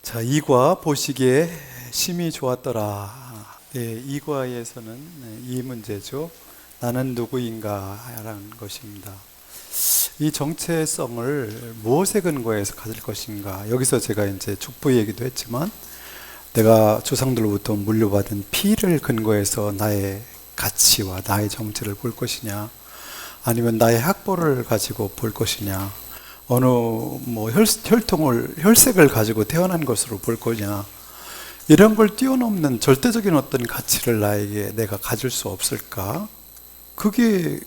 자, 이과 보시기에 심히 좋았더라. 네, 이과에서는 이 문제죠. 나는 누구인가 라는 것입니다. 이 정체성을 무엇에 근거해서 가질 것인가. 여기서 제가 이제 족보 얘기도 했지만, 내가 조상들로부터 물려받은 피를 근거해서 나의 가치와 나의 정체를 볼 것이냐, 아니면 나의 학벌을 가지고 볼 것이냐, 어느 혈색을 가지고 태어난 것으로 볼 거냐, 이런 걸 뛰어넘는 절대적인 어떤 가치를 나에게 내가 가질 수 없을까? 그게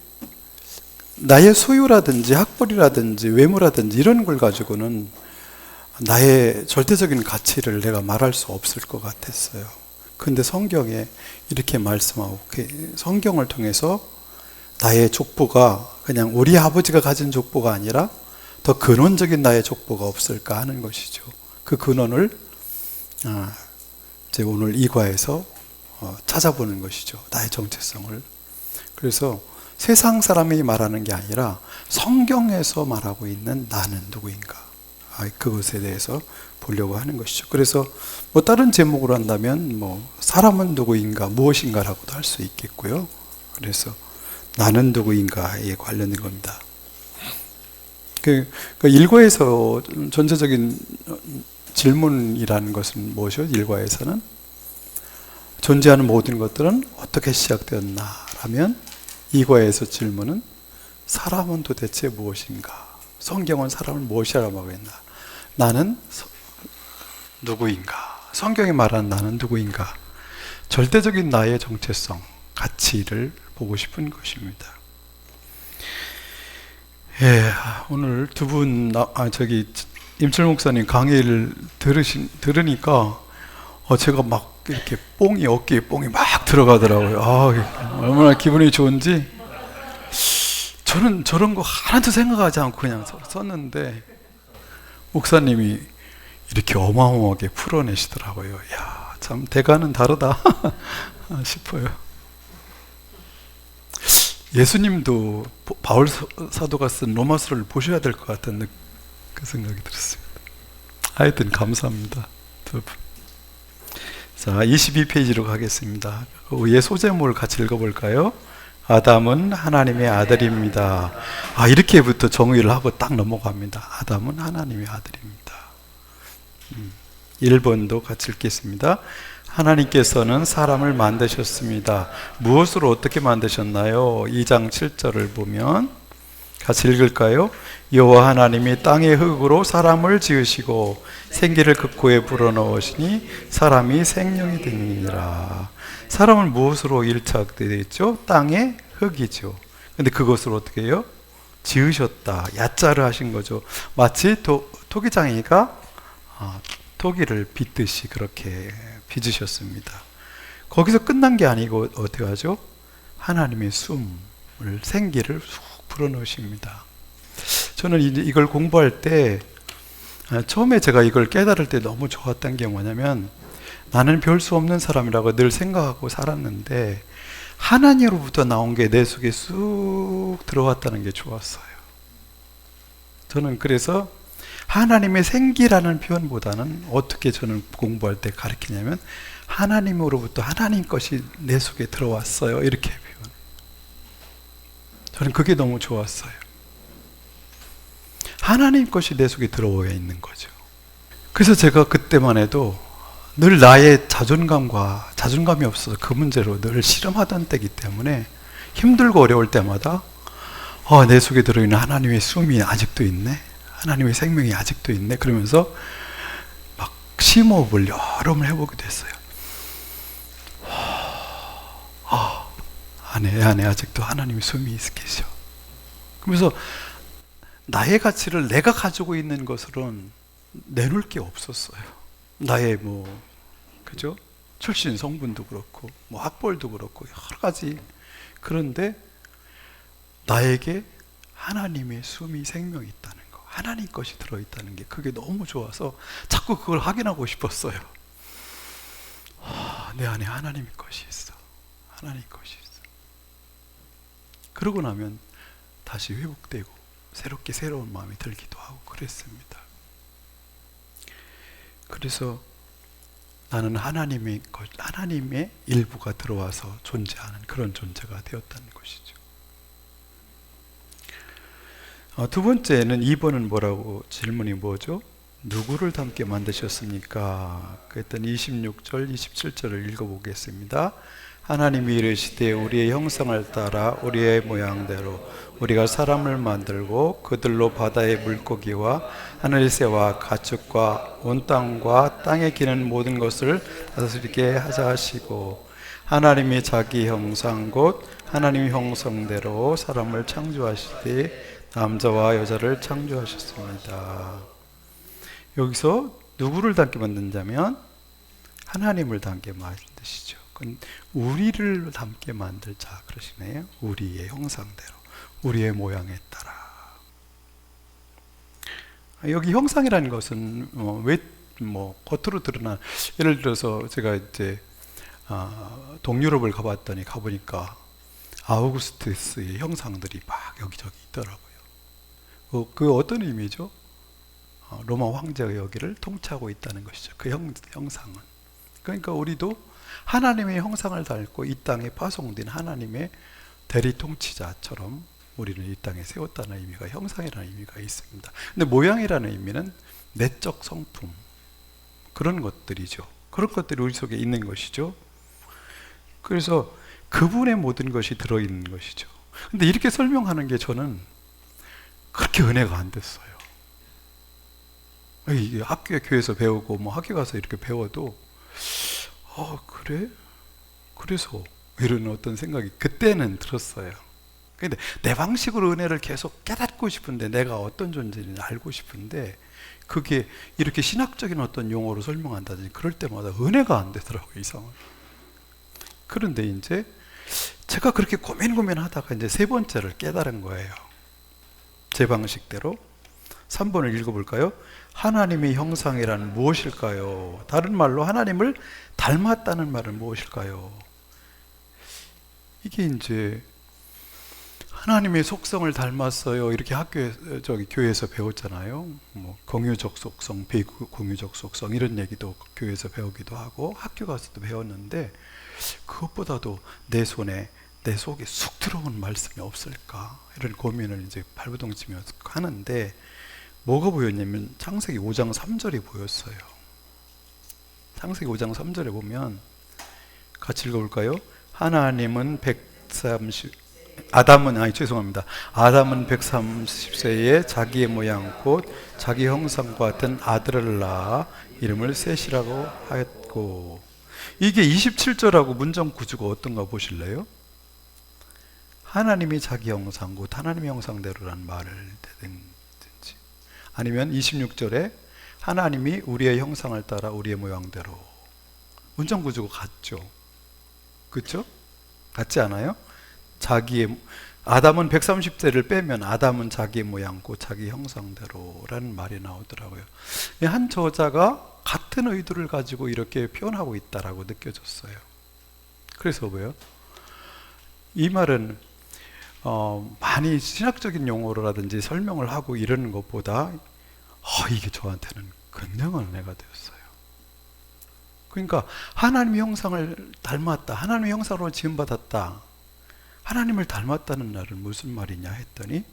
나의 소유라든지 학벌이라든지 외모라든지 이런 걸 가지고는 나의 절대적인 가치를 내가 말할 수 없을 것 같았어요. 근데 성경에 이렇게 말씀하고, 성경을 통해서 나의 족보가 그냥 우리 아버지가 가진 족보가 아니라 더 근원적인 나의 족보가 없을까 하는 것이죠. 그 근원을 이제 오늘 이과에서 찾아보는 것이죠. 나의 정체성을. 그래서 세상 사람이 말하는 게 아니라 성경에서 말하고 있는 나는 누구인가, 그것에 대해서 보려고 하는 것이죠. 그래서 다른 제목으로 한다면 사람은 누구인가, 무엇인가라고도 할 수 있겠고요. 그래서 나는 누구인가에 관련된 겁니다. 그 일과에서 전체적인 질문이라는 것은 무엇이요? 일과에서는 존재하는 모든 것들은 어떻게 시작되었나라면, 이과에서 질문은 사람은 도대체 무엇인가? 성경은 사람을 무엇이라고 하고 있나? 나는 누구인가? 성경이 말하는 나는 누구인가? 절대적인 나의 정체성, 가치를 보고 싶은 것입니다. 예, 오늘 두 분, 임철 목사님 강의를 들으니까, 제가 막 이렇게 어깨에 뽕이 막 들어가더라고요. 얼마나 기분이 좋은지. 저는 저런 거 하나도 생각하지 않고 그냥 썼는데, 목사님이 이렇게 어마어마하게 풀어내시더라고요. 야, 참, 대가는 다르다 싶어요. 예수님도 바울 사도가 쓴 로마서를 보셔야 될 것 같은 그 생각이 들었습니다. 하여튼 감사합니다, 두 분. 자, 22페이지로 가겠습니다. 그 위에 소제목을 같이 읽어볼까요? 아담은 하나님의 아들입니다. 이렇게부터 정의를 하고 딱 넘어갑니다. 아담은 하나님의 아들입니다. 1번도 같이 읽겠습니다. 하나님께서는 사람을 만드셨습니다. 무엇으로 어떻게 만드셨나요? 2장 7절을 보면 같이 읽을까요? 여호와 하나님이 땅의 흙으로 사람을 지으시고 생기를 그 코에 불어넣으시니 사람이 생명이 되니라. 사람을 무엇으로 1차 되어 있죠? 땅의 흙이죠. 근데 그것을 어떻게 해요? 지으셨다. 야자를 하신 거죠. 마치 토기장이가 토기를 빚듯이 그렇게 빚으셨습니다. 거기서 끝난 게 아니고 어떻게 하죠? 하나님의 숨을, 생기를 쑥 불어넣으십니다. 저는 이걸 공부할 때, 처음에 제가 이걸 깨달을 때 너무 좋았던 게 뭐냐면, 나는 별 수 없는 사람이라고 늘 생각하고 살았는데 하나님으로부터 나온 게 내 속에 쑥 들어왔다는 게 좋았어요. 저는 그래서 하나님의 생기라는 표현보다는 어떻게 저는 공부할 때 가르치냐면, 하나님으로부터 하나님 것이 내 속에 들어왔어요, 이렇게 표현해요. 저는 그게 너무 좋았어요. 하나님 것이 내 속에 들어와 있는 거죠. 그래서 제가 그때만 해도 늘 나의 자존감이 없어서 그 문제로 늘 실험하던 때이기 때문에 힘들고 어려울 때마다 내 속에 들어있는 하나님의 숨이 아직도 있네, 하나님의 생명이 아직도 있네, 그러면서 막 심호흡을 여러 번 해보게 됐어요. 안에 아직도 하나님의 숨이 계셔. 그러면서 나의 가치를 내가 가지고 있는 것으로는 내놓을 게 없었어요. 나의 그죠? 출신 성분도 그렇고, 학벌도 그렇고, 여러 가지. 그런데 나에게 하나님의 숨이 생명이 있다는 거, 하나님 것이 들어있다는 게 그게 너무 좋아서 자꾸 그걸 확인하고 싶었어요. 내 안에 하나님의 것이 있어. 하나님 것이 있어. 그러고 나면 다시 회복되고 새롭게 새로운 마음이 들기도 하고 그랬습니다. 그래서 나는 하나님의 일부가 들어와서 존재하는 그런 존재가 되었다는 것이죠. 두 번째는 2번은 뭐라고, 질문이 뭐죠? 누구를 닮게 만드셨습니까? 그랬더니 26절, 27절을 읽어보겠습니다. 하나님이 이르시되 우리의 형상을 따라 우리의 모양대로 우리가 사람을 만들고 그들로 바다의 물고기와 하늘 새와 가축과 온 땅과 땅에 기는 모든 것을 다스리게 하자 하시고, 하나님이 자기 형상 곧 하나님의 형상대로 사람을 창조하시되 남자와 여자를 창조하셨습니다. 여기서 누구를 닮게 만든다면 하나님을 닮게 만드시죠. 우리를 닮게 만들자 그러시네요. 우리의 형상대로, 우리의 모양에 따라. 여기 형상이라는 것은 왜 겉으로 드러난, 예를 들어서 제가 이제 동유럽을 가보니까 아우구스투스의 형상들이 막 여기저기 있더라고요. 그 어떤 의미죠? 로마 황제가 여기를 통치하고 있다는 것이죠. 그 형상은. 그러니까 우리도 하나님의 형상을 닮고 이 땅에 파송된 하나님의 대리 통치자처럼 우리는 이 땅에 세웠다는 의미가, 형상이라는 의미가 있습니다. 근데 모양이라는 의미는 내적 성품, 그런 것들이죠. 그런 것들이 우리 속에 있는 것이죠. 그래서 그분의 모든 것이 들어있는 것이죠. 근데 이렇게 설명하는 게 저는 그렇게 은혜가 안 됐어요. 학교에, 교회에서 배우고 학교 가서 이렇게 배워도 그래? 그래서 이런 어떤 생각이 그때는 들었어요. 근데 내 방식으로 은혜를 계속 깨닫고 싶은데, 내가 어떤 존재인지 알고 싶은데, 그게 이렇게 신학적인 어떤 용어로 설명한다든지 그럴 때마다 은혜가 안 되더라고요, 이상하게. 그런데 이제 제가 그렇게 고민하다가 이제 세 번째를 깨달은 거예요. 제 방식대로. 3번을 읽어볼까요? 하나님의 형상이란 무엇일까요? 다른 말로 하나님을 닮았다는 말은 무엇일까요? 이게 이제 하나님의 속성을 닮았어요. 이렇게 교회에서 배웠잖아요. 공유적 속성, 비공유적 속성, 이런 얘기도 교회에서 배우기도 하고 학교 가서도 배웠는데, 그것보다도 내 속에 쑥 들어온 말씀이 없을까? 이런 고민을 이제 발버둥치면서 하는데, 뭐가 보였냐면 창세기 5장 3절이 보였어요. 창세기 5장 3절에 보면 같이 읽어볼까요? 아담은 130세에 자기의 모양 곧 자기 형상과 같은 아들을 낳아 이름을 셋이라고 하였고, 이게 27절하고 문장 구조가 어떤가 보실래요? 하나님이 자기 형상 곧 하나님의 형상대로라는 말을 대든지, 아니면 26절에 하나님이 우리의 형상을 따라 우리의 모양대로. 문장 구조가 같죠? 그렇죠? 같지 않아요? 아담은 130세를 빼면 아담은 자기 모양고 자기 형상대로라는 말이 나오더라고요. 한 저자가 같은 의도를 가지고 이렇게 표현하고 있다라고 느껴졌어요. 그래서 뭐예요? 이 말은 많이 신학적인 용어라든지 설명을 하고 이러는 것보다 이게 저한테는 굉장한 은혜가 되었어요. 그러니까 하나님의 형상을 닮았다, 하나님의 형상으로 지음받았다, 하나님을 닮았다는 말은 무슨 말이냐 했더니,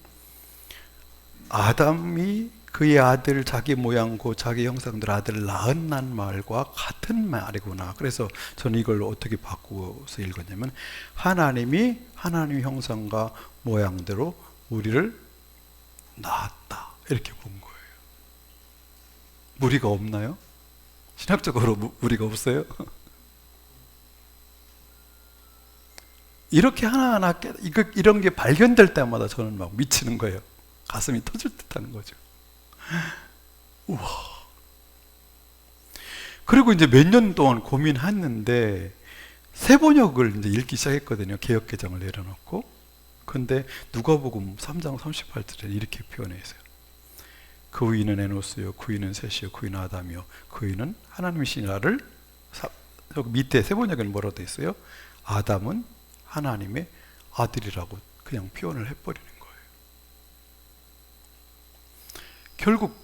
아담이 그의 아들, 자기 모양고 자기 형상들 아들을 낳았다는 말과 같은 말이구나. 그래서 저는 이걸 어떻게 바꾸어서 읽었냐면, 하나님이 하나님의 형상과 모양대로 우리를 낳았다, 이렇게 본 거예요. 무리가 없나요? 신학적으로 무리가 없어요? 이렇게 하나하나 이런 게 발견될 때마다 저는 막 미치는 거예요. 가슴이 터질 듯 하는 거죠. 우와. 그리고 이제 몇 년 동안 고민했는데 세번역을 이제 읽기 시작했거든요. 개역개정을 내려놓고. 근데 누가복음 3장 38절에 이렇게 표현해 있어요. 그 위는 에노스요, 그 위는 셋이요, 그 위는 아담이요, 그 위는 하나님이시라를, 밑에 세번역에는 뭐라고 돼 있어요? 아담은 하나님의 아들이라고 그냥 표현을 해버리는 거예요. 결국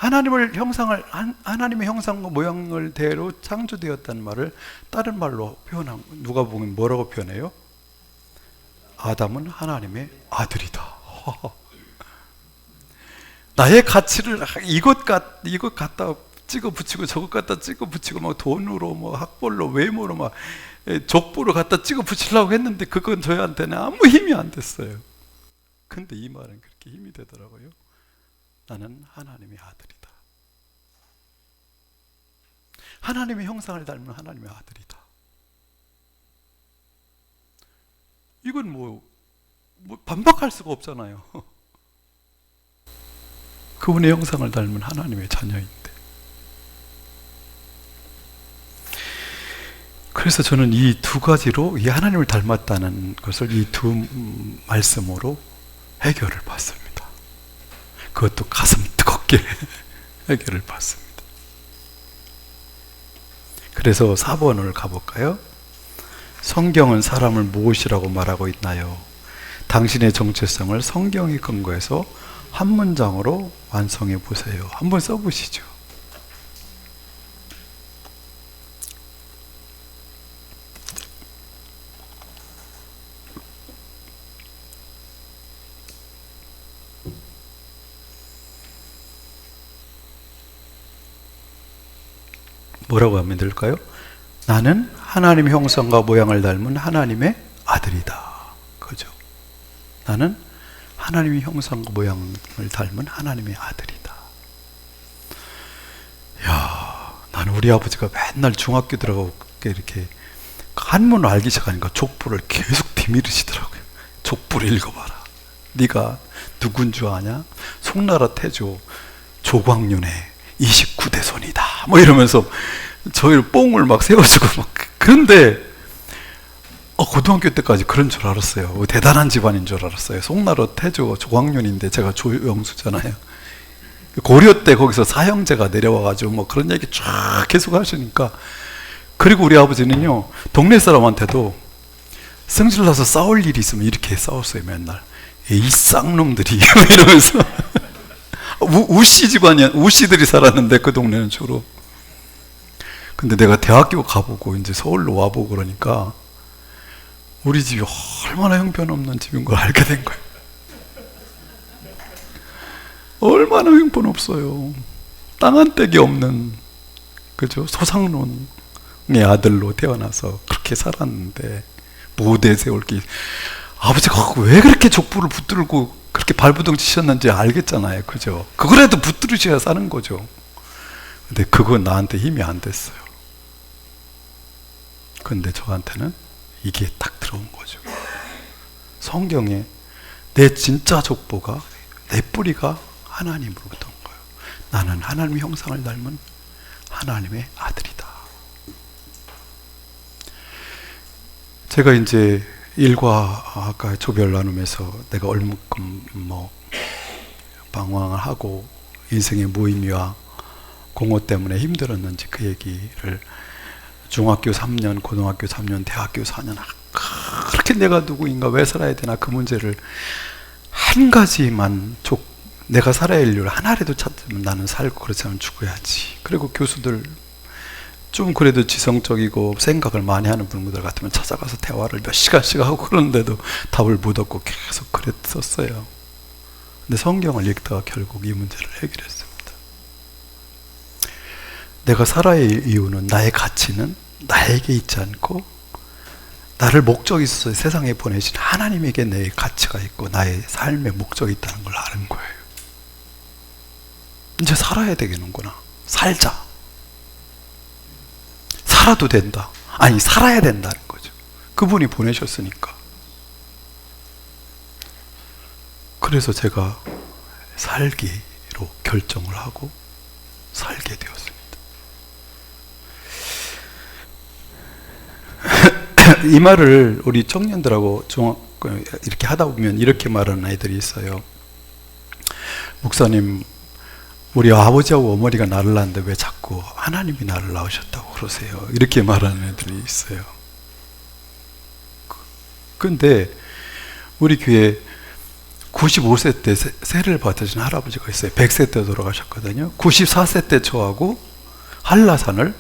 하나님의 형상과 모양을 대로 창조되었다는 말을 다른 말로 표현한, 누가 보면 뭐라고 표현해요? 아담은 하나님의 아들이다. 나의 가치를 이것 갖다 찍어 붙이고 저것 갖다 찍어 붙이고 막 돈으로 뭐 학벌로 외모로 막 족보로 갖다 찍어 붙이려고 했는데 그건 저희한테는 아무 힘이 안 됐어요. 근데 이 말은 그렇게 힘이 되더라고요. 나는 하나님의 아들이다. 하나님의 형상을 닮은 하나님의 아들이다. 이건 뭐 반박할 수가 없잖아요. 그분의 형상을 닮은 하나님의 자녀인데. 그래서 저는 이 두 가지로 이 하나님을 닮았다는 것을 이 두 말씀으로 해결을 받습니다. 그것도 가슴 뜨겁게 해결을 받습니다. 그래서 4번을 가볼까요? 성경은 사람을 무엇이라고 말하고 있나요? 당신의 정체성을 성경에 근거해서 한 문장으로 완성해 보세요. 한번 써보시죠. 뭐라고 하면 될까요? 나는 하나님의 형상과 모양을 닮은 하나님의 아들이다. 그죠? 나는 하나님의 형상과 모양을 닮은 하나님의 아들이다. 야, 나는 우리 아버지가 맨날 중학교 들어가고 이렇게 한문을 알기 시작하니까 족보를 계속 비밀으시더라고요. 족보를 읽어봐라. 네가 누군 줄 아냐? 송나라 태조 조광윤의 29대 손이다. 뭐 이러면서 저희를 뽕을 막 세워주고 막. 그런데 고등학교 때까지 그런 줄 알았어요. 대단한 집안인 줄 알았어요. 송나라 태조 조광윤인데 제가 조영수잖아요. 고려 때 거기서 사형제가 내려와가지고 뭐 그런 얘기 쫙 계속 하시니까. 그리고 우리 아버지는요, 동네 사람한테도 성질나서 싸울 일이 있으면 이렇게 싸웠어요. 맨날 이 쌍놈들이 이러면서. 우씨 집안이야. 우씨들이 살았는데 그 동네는 주로. 근데 내가 대학교 가보고 이제 서울로 와보고 그러니까 우리 집이 얼마나 형편없는 집인 걸 알게 된 거예요. 얼마나 형편없어요. 땅 한 떼기 없는, 그죠? 소상농의 아들로 태어나서 그렇게 살았는데 무대 세울 게, 아버지가 왜 그렇게 족보를 붙들고 그렇게 발부둥 치셨는지 알겠잖아요. 그죠? 그거라도 붙들으셔야 사는 거죠. 근데 그건 나한테 힘이 안 됐어요. 근데 저한테는 이게 딱 들어온 거죠. 성경에 내 진짜 족보가, 내 뿌리가 하나님으로부터 온 거예요. 나는 하나님의 형상을 닮은 하나님의 아들이다. 제가 이제 일과 아까 조별 나눔에서 내가 얼마큼 뭐 방황을 하고 인생의 무의미와 공허 때문에 힘들었는지 그 얘기를 중학교 3년, 고등학교 3년, 대학교 4년 그렇게 내가 누구인가, 왜 살아야 되나, 그 문제를 한 가지만 내가 살아야 할 이유를 하나라도 찾으면 나는 살고 그렇지 않으면 죽어야지. 그리고 교수들 좀 그래도 지성적이고 생각을 많이 하는 분들 같으면 찾아가서 대화를 몇 시간씩 하고 그러는데도 답을 못 얻고 계속 그랬었어요. 근데 성경을 읽다가 결국 이 문제를 해결했습니다. 내가 살아야 할 이유는, 나의 가치는 나에게 있지 않고 나를 목적이 있어서 세상에 보내신 하나님에게 내 가치가 있고 나의 삶의 목적이 있다는 걸 아는 거예요. 이제 살아야 되겠는구나. 살자. 살아도 된다. 아니, 살아야 된다는 거죠. 그분이 보내셨으니까. 그래서 제가 살기로 결정을 하고 살게 되었습니다. 이 말을 우리 청년들하고 이렇게 하다 보면 이렇게 말하는 아이들이 있어요. 목사님, 우리 아버지하고 어머니가 나를 낳았는데 왜 자꾸 하나님이 나를 낳으셨다고 그러세요? 이렇게 말하는 애들이 있어요. 근데 우리 교회 95세 때 세를 받으신 할아버지가 있어요. 100세 때 돌아가셨거든요. 94세 때 저하고 한라산을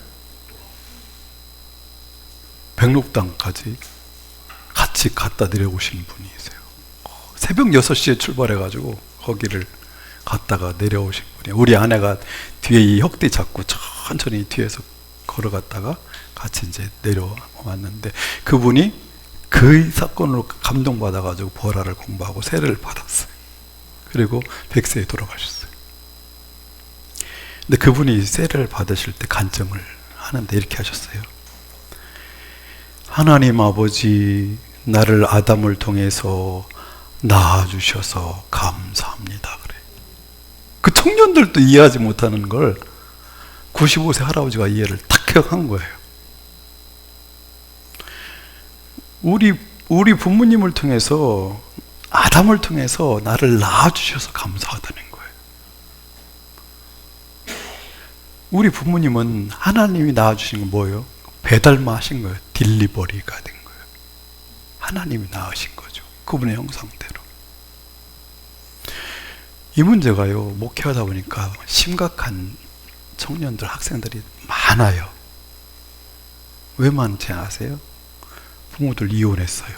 백록당까지 같이 갖다 내려오신 분이 있어요. 새벽 6시에 출발해가지고 거기를 갔다가 내려오신 분이에요. 우리 아내가 뒤에 이 혁대 잡고 천천히 뒤에서 걸어갔다가 같이 이제 내려왔는데, 그분이 그 사건으로 감동받아가지고 보라를 공부하고 세례를 받았어요. 그리고 100세에 돌아가셨어요. 근데 그분이 세례를 받으실 때 간증을 하는데 이렇게 하셨어요. 하나님 아버지, 나를 아담을 통해서 낳아주셔서 감사합니다. 그래. 그 청년들도 이해하지 못하는 걸 95세 할아버지가 이해를 탁 한 거예요. 우리 부모님을 통해서, 아담을 통해서 나를 낳아주셔서 감사하다는 거예요. 우리 부모님은 하나님이 낳아주신 건 뭐예요? 배달마 하신 거예요. 딜리버리가 된 거예요. 하나님이 낳으신 거죠. 그분의 형상대로. 이 문제가요, 목회하다 보니까 심각한 청년들, 학생들이 많아요. 왜 많지 아세요? 부모들 이혼했어요.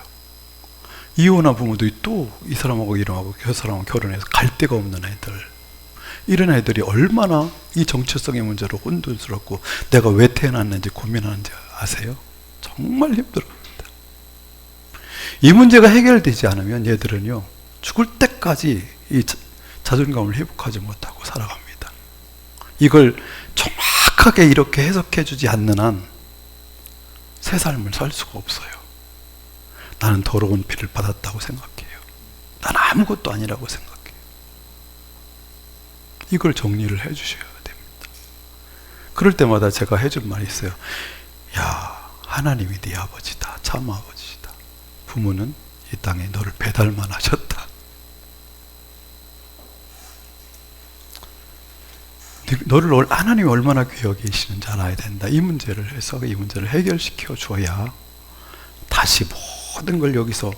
이혼한 부모들이 또 이 사람하고 이혼하고 저 사람하고 결혼해서 갈 데가 없는 애들, 이런 애들이 얼마나 이 정체성의 문제로 혼돈스럽고 내가 왜 태어났는지 고민하는지 아세요? 정말 힘들어합니다. 이 문제가 해결되지 않으면 얘들은요, 죽을 때까지 이 자존감을 회복하지 못하고 살아갑니다. 이걸 정확하게 이렇게 해석해 주지 않는 한 새 삶을 살 수가 없어요. 나는 더러운 피를 받았다고 생각해요. 나는 아무것도 아니라고 생각해요. 이걸 정리를 해 주셔야 됩니다. 그럴 때마다 제가 해준 말이 있어요. 야, 하나님이 네 아버지다. 참 아버지다. 부모는 이 땅에 너를 배달만 하셨다. 너를 하나님이 얼마나 귀하게 계시는지 알아야 된다. 이 문제를 해서 이 문제를 해결시켜 줘야 다시 모든 걸 여기서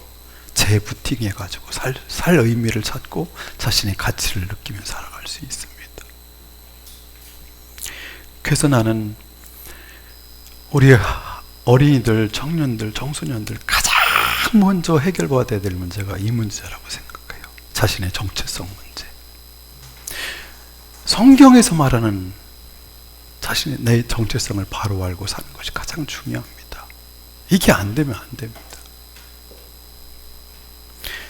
재부팅해 가지고 살 의미를 찾고 자신의 가치를 느끼며 살아갈 수 있습니다. 그래서 나는 우리 어린이들, 청년들, 청소년들 가장 먼저 해결받아야 될 문제가 이 문제라고 생각해요. 자신의 정체성 문제. 성경에서 말하는 자신의 내 정체성을 바로 알고 사는 것이 가장 중요합니다. 이게 안 되면 안 됩니다.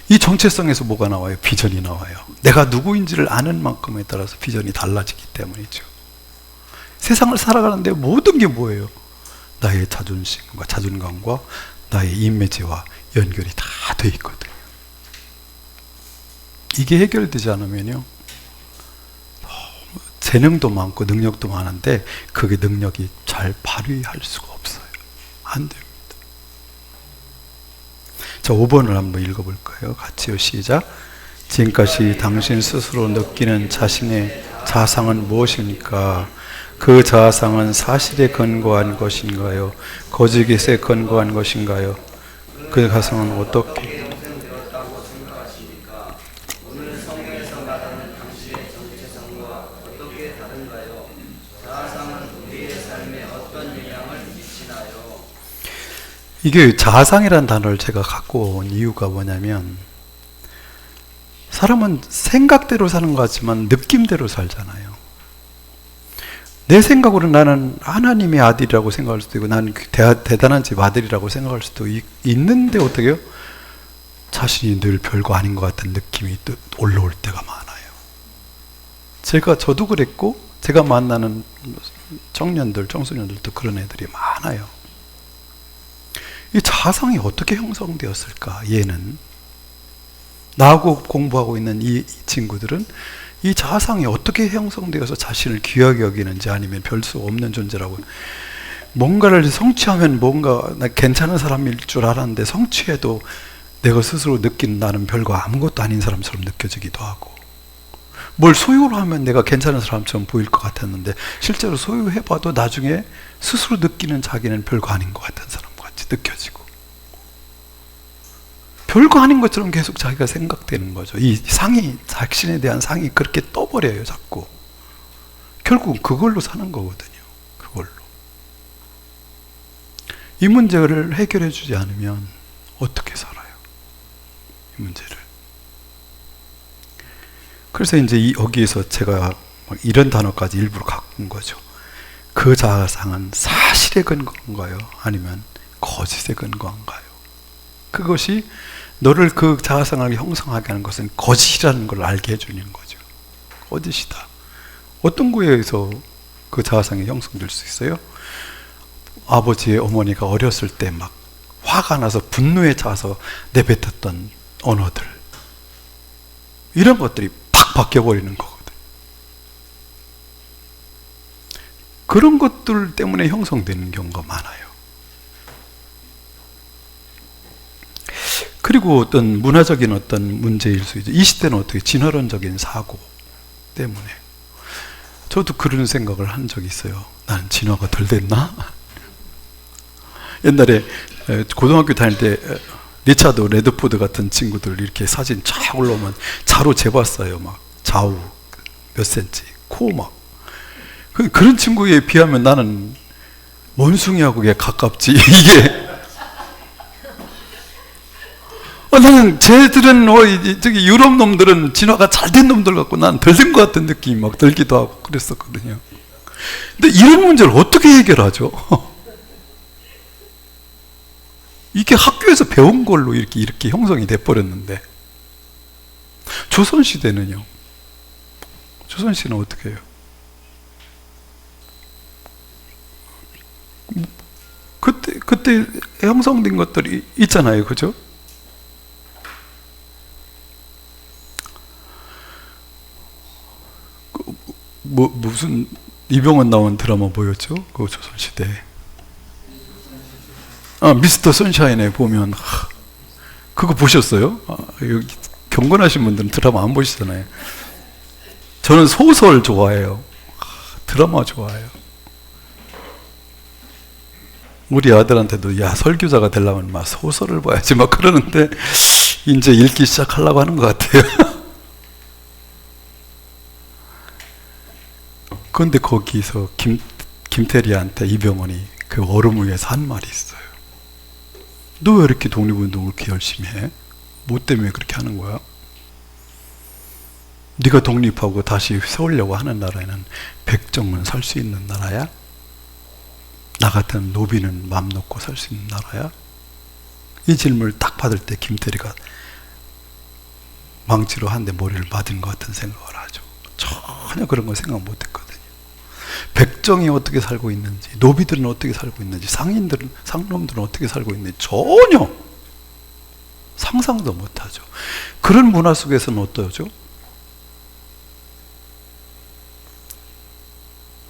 이 정체성에서 뭐가 나와요? 비전이 나와요. 내가 누구인지를 아는 만큼에 따라서 비전이 달라지기 때문이죠. 세상을 살아가는데 모든 게 뭐예요? 나의 자존심과 자존감과 나의 이미지와 연결이 다 돼 있거든요. 이게 해결되지 않으면요, 재능도 많고 능력도 많은데 그게 능력이 잘 발휘할 수가 없어요. 안 됩니다. 자, 5번을 한번 읽어볼까요? 같이요. 시작. 지금까지 당신 스스로 느끼는 자신의 자상은 무엇입니까? 그 자상은 사실에 근거한 것인가요? 거짓에 근거한 것인가요? 그 자상은 어떻게? 이게 자상이라는 단어를 제가 갖고 온 이유가 뭐냐면, 사람은 생각대로 사는 것 같지만 느낌대로 살잖아요. 내 생각으로 나는 하나님의 아들이라고 생각할 수도 있고 나는 대단한 집 아들이라고 생각할 수도 있는데 어떻게 해요? 자신이 늘 별거 아닌 것 같은 느낌이 또 올라올 때가 많아요. 저도 그랬고 제가 만나는 청년들, 청소년들도 그런 애들이 많아요. 이 자상이 어떻게 형성되었을까? 얘는 나하고 공부하고 있는 이 친구들은 이 자상이 어떻게 형성되어서 자신을 귀하게 여기는지, 아니면 별 수 없는 존재라고, 뭔가를 성취하면 뭔가 나 괜찮은 사람일 줄 알았는데 성취해도 내가 스스로 느끼는 나는 별거 아무것도 아닌 사람처럼 느껴지기도 하고, 뭘 소유를 하면 내가 괜찮은 사람처럼 보일 것 같았는데 실제로 소유해봐도 나중에 스스로 느끼는 자기는 별거 아닌 것 같은 사람 같이 느껴지고, 별거 아닌 것처럼 계속 자기가 생각되는 거죠. 이 상이, 자신에 대한 상이 그렇게 떠버려요, 자꾸. 결국 그걸로 사는 거거든요. 그걸로. 이 문제를 해결해 주지 않으면 어떻게 살아요? 이 문제를. 그래서 이제 여기에서 제가 이런 단어까지 일부러 갖은 거죠. 그 자아상은 사실에 근거한가요? 아니면 거짓에 근거한가요? 그것이 너를 그 자아상을 형성하게 하는 것은 거짓이라는 걸 알게 해주는 거죠. 거짓이다. 어떤 거에 의해서 그 자아상이 형성될 수 있어요? 아버지의 어머니가 어렸을 때 막 화가 나서 분노에 차서 내뱉었던 언어들, 이런 것들이 팍 바뀌어버리는 거거든. 그런 것들 때문에 형성되는 경우가 많아요. 그리고 어떤 문화적인 어떤 문제일 수 있죠. 이 시대는 어떻게 진화론적인 사고 때문에. 저도 그런 생각을 한 적이 있어요. 나는 진화가 덜 됐나? 옛날에 고등학교 다닐 때 리차드 레드포드 같은 친구들 이렇게 사진 쫙 올라오면 자로 재봤어요. 막 좌우 몇 센치, 코 막. 그런 친구에 비하면 나는 원숭이하고 가깝지. 이게 나는 쟤들은 저기 유럽 놈들은 진화가 잘 된 놈들 같고 나는 덜 된 것 같은 느낌이 막 들기도 하고 그랬었거든요. 근데 이런 문제를 어떻게 해결하죠? 이게 학교에서 배운 걸로 이렇게 형성이 돼버렸는데, 조선시대는요? 조선시대는 어떻게 해요? 그때 형성된 것들이 있잖아요. 그죠? 무슨 이병헌 나온 드라마 뭐였죠? 그 조선시대. 미스터 선샤인에 보면, 그거 보셨어요? 여기 경건하신 분들은 드라마 안 보시잖아요. 저는 소설 좋아해요. 드라마 좋아해요. 우리 아들한테도 야, 설교자가 되려면 막 소설을 봐야지 막 그러는데 이제 읽기 시작하려고 하는 것 같아요. 그런데 거기서 김태리한테 이병헌이 그 얼음 위에서 한 말이 있어요. 너 왜 이렇게 독립운동을 그렇게 열심히 해? 뭐 때문에 그렇게 하는 거야? 네가 독립하고 다시 세우려고 하는 나라에는 백정은 살 수 있는 나라야? 나 같은 노비는 맘 놓고 살 수 있는 나라야? 이 질문을 딱 받을 때 김태리가 망치로 한 대 머리를 맞은 것 같은 생각을 하죠. 전혀 그런 걸 생각 못 했거든요. 백정이 어떻게 살고 있는지, 노비들은 어떻게 살고 있는지, 상놈들은 어떻게 살고 있는지 전혀 상상도 못하죠. 그런 문화 속에서는 어떠죠?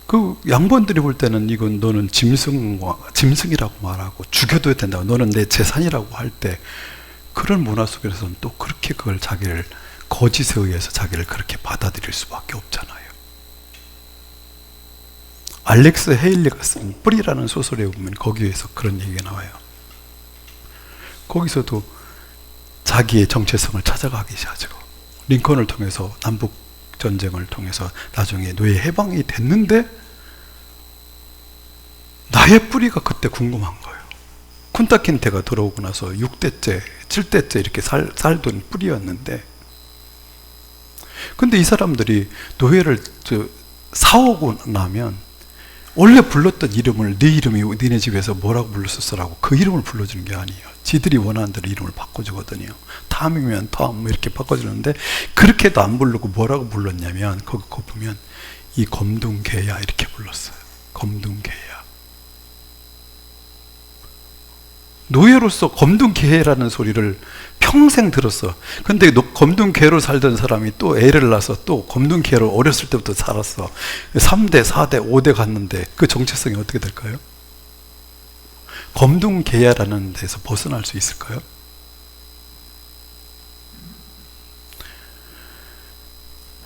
그 양반들이 볼 때는 이건 너는 짐승이라고 말하고 죽여둬야 된다고, 너는 내 재산이라고 할 때, 그런 문화 속에서는 또 그렇게 그걸 자기를 거짓에 의해서 자기를 그렇게 받아들일 수밖에 없잖아요. 알렉스 헤일리가 쓴 뿌리라는 소설에 보면 거기에서 그런 얘기가 나와요. 거기서도 자기의 정체성을 찾아가기 시작하죠. 링컨을 통해서, 남북 전쟁을 통해서 나중에 노예 해방이 됐는데 나의 뿌리가 그때 궁금한 거예요. 쿤타킨테가 들어오고 나서 6대째, 7대째 이렇게 살던 뿌리였는데, 근데 이 사람들이 노예를 사오고 나면 원래 불렀던 이름을, 네 이름이 니네 집에서 뭐라고 불렀었어라고 그 이름을 불러주는 게 아니에요. 지들이 원하는 대로 이름을 바꿔주거든요. 탐이면 탐 이렇게 바꿔주는데, 그렇게도 안 부르고 뭐라고 불렀냐면, 거기 보면 이 검둥개야 이렇게 불렀어요. 검둥개야. 노예로서 검둥개라는 소리를 평생 들었어. 근데 검둥개로 살던 사람이 또 애를 낳아서 또 검둥개로 어렸을 때부터 살았어. 3대, 4대, 5대 갔는데 그 정체성이 어떻게 될까요? 검둥개야라는 데서 벗어날 수 있을까요?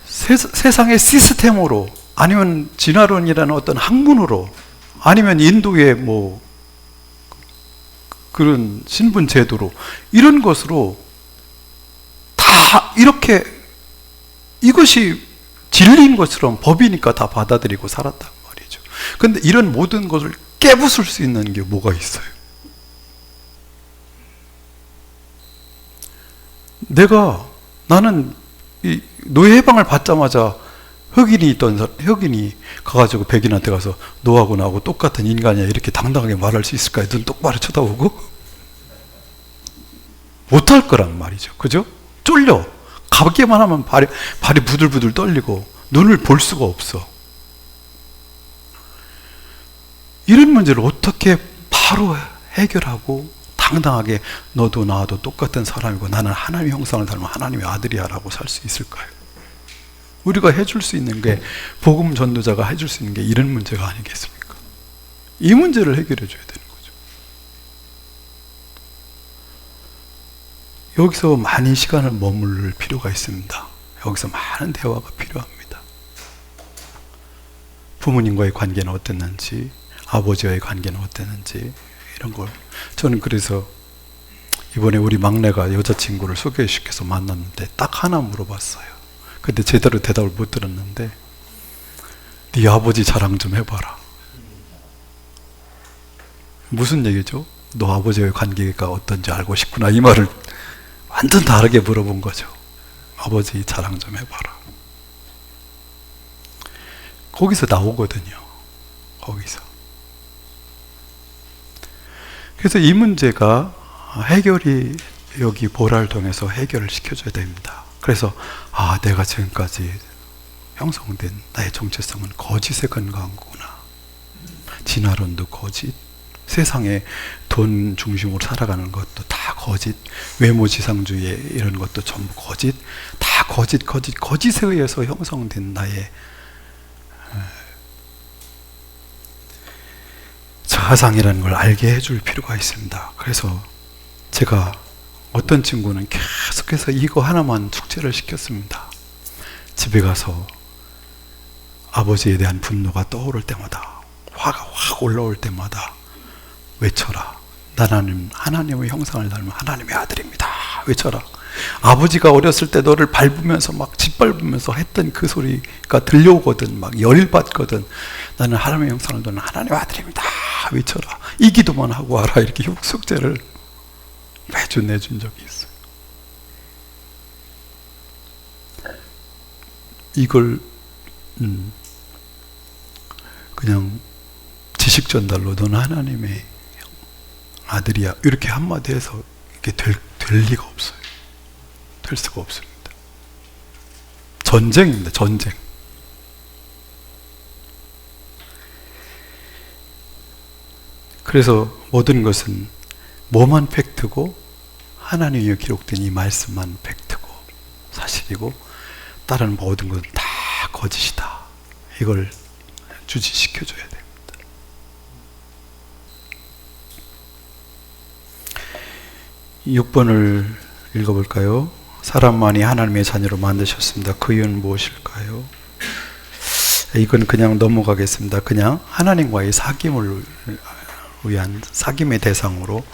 세상의 시스템으로, 아니면 진화론이라는 어떤 학문으로, 아니면 인도의 뭐 그런 신분 제도로, 이런 것으로 막 이렇게 이것이 진리인 것처럼 법이니까 다 받아들이고 살았단 말이죠. 근데 이런 모든 것을 깨부술 수 있는 게 뭐가 있어요? 나는 이 노예 해방을 받자마자 흑인이 가가지고 백인한테 가서 너하고 나하고 똑같은 인간이야 이렇게 당당하게 말할 수 있을까요? 눈 똑바로 쳐다보고 못할 거란 말이죠. 그죠? 쫄려. 가기만 하면 발이 부들부들 떨리고 눈을 볼 수가 없어. 이런 문제를 어떻게 바로 해결하고 당당하게 너도 나도 똑같은 사람이고 나는 하나님의 형상을 닮은 하나님의 아들이야 라고 살 수 있을까요? 우리가 해줄 수 있는 게, 복음 전도자가 해줄 수 있는 게 이런 문제가 아니겠습니까? 이 문제를 해결해 줘야 되는 거죠. 여기서 많이 시간을 머무를 필요가 있습니다. 여기서 많은 대화가 필요합니다. 부모님과의 관계는 어땠는지, 아버지와의 관계는 어땠는지, 이런 걸. 저는 그래서 이번에 우리 막내가 여자친구를 소개시켜서 만났는데 딱 하나 물어봤어요. 근데 제대로 대답을 못 들었는데, 네 아버지 자랑 좀 해봐라. 무슨 얘기죠? 너 아버지와의 관계가 어떤지 알고 싶구나, 이 말을 완전 다르게 물어본 거죠. 아버지 자랑 좀 해봐라. 거기서 나오거든요. 거기서. 그래서 이 문제가 해결이 여기 보라를 통해서 해결을 시켜줘야 됩니다. 그래서 내가 지금까지 형성된 나의 정체성은 거짓에 근거한 거구나. 진화론도 거짓, 세상에 돈 중심으로 살아가는 것도 다 거짓, 외모지상주의 이런 것도 전부 거짓, 다 거짓에 의해서 형성된 나의 자아상이라는 걸 알게 해줄 필요가 있습니다. 그래서 제가 어떤 친구는 계속해서 이거 하나만 숙제를 시켰습니다. 집에 가서 아버지에 대한 분노가 떠오를 때마다, 화가 확 올라올 때마다 외쳐라. 나는 하나님의 형상을 닮은 하나님의 아들입니다. 외쳐라. 아버지가 어렸을 때 너를 밟으면서 막 짓밟으면서 했던 그 소리가 들려오거든. 막 열받거든. 나는 하나님의 형상을 닮은 하나님의 아들입니다. 외쳐라. 이 기도만 하고 와라. 이렇게 숙제를 매주 내준 적이 있어요. 이걸 그냥 지식 전달로 너는 하나님의 아들이야 이렇게 한마디 해서 이게 될 리가 없어요. 될 수가 없습니다. 전쟁입니다. 전쟁. 그래서 모든 것은 뭐만 팩트고 하나님이 기록된 이 말씀만 팩트고 사실이고 다른 모든 것은 다 거짓이다. 이걸 주지시켜줘야 됩니다. 이 6번을 읽어볼까요? 사람만이 하나님의 자녀로 만드셨습니다. 그 이유는 무엇일까요? 이건 그냥 넘어가겠습니다. 그냥 하나님과의 사귐을 위한 사귐의 대상으로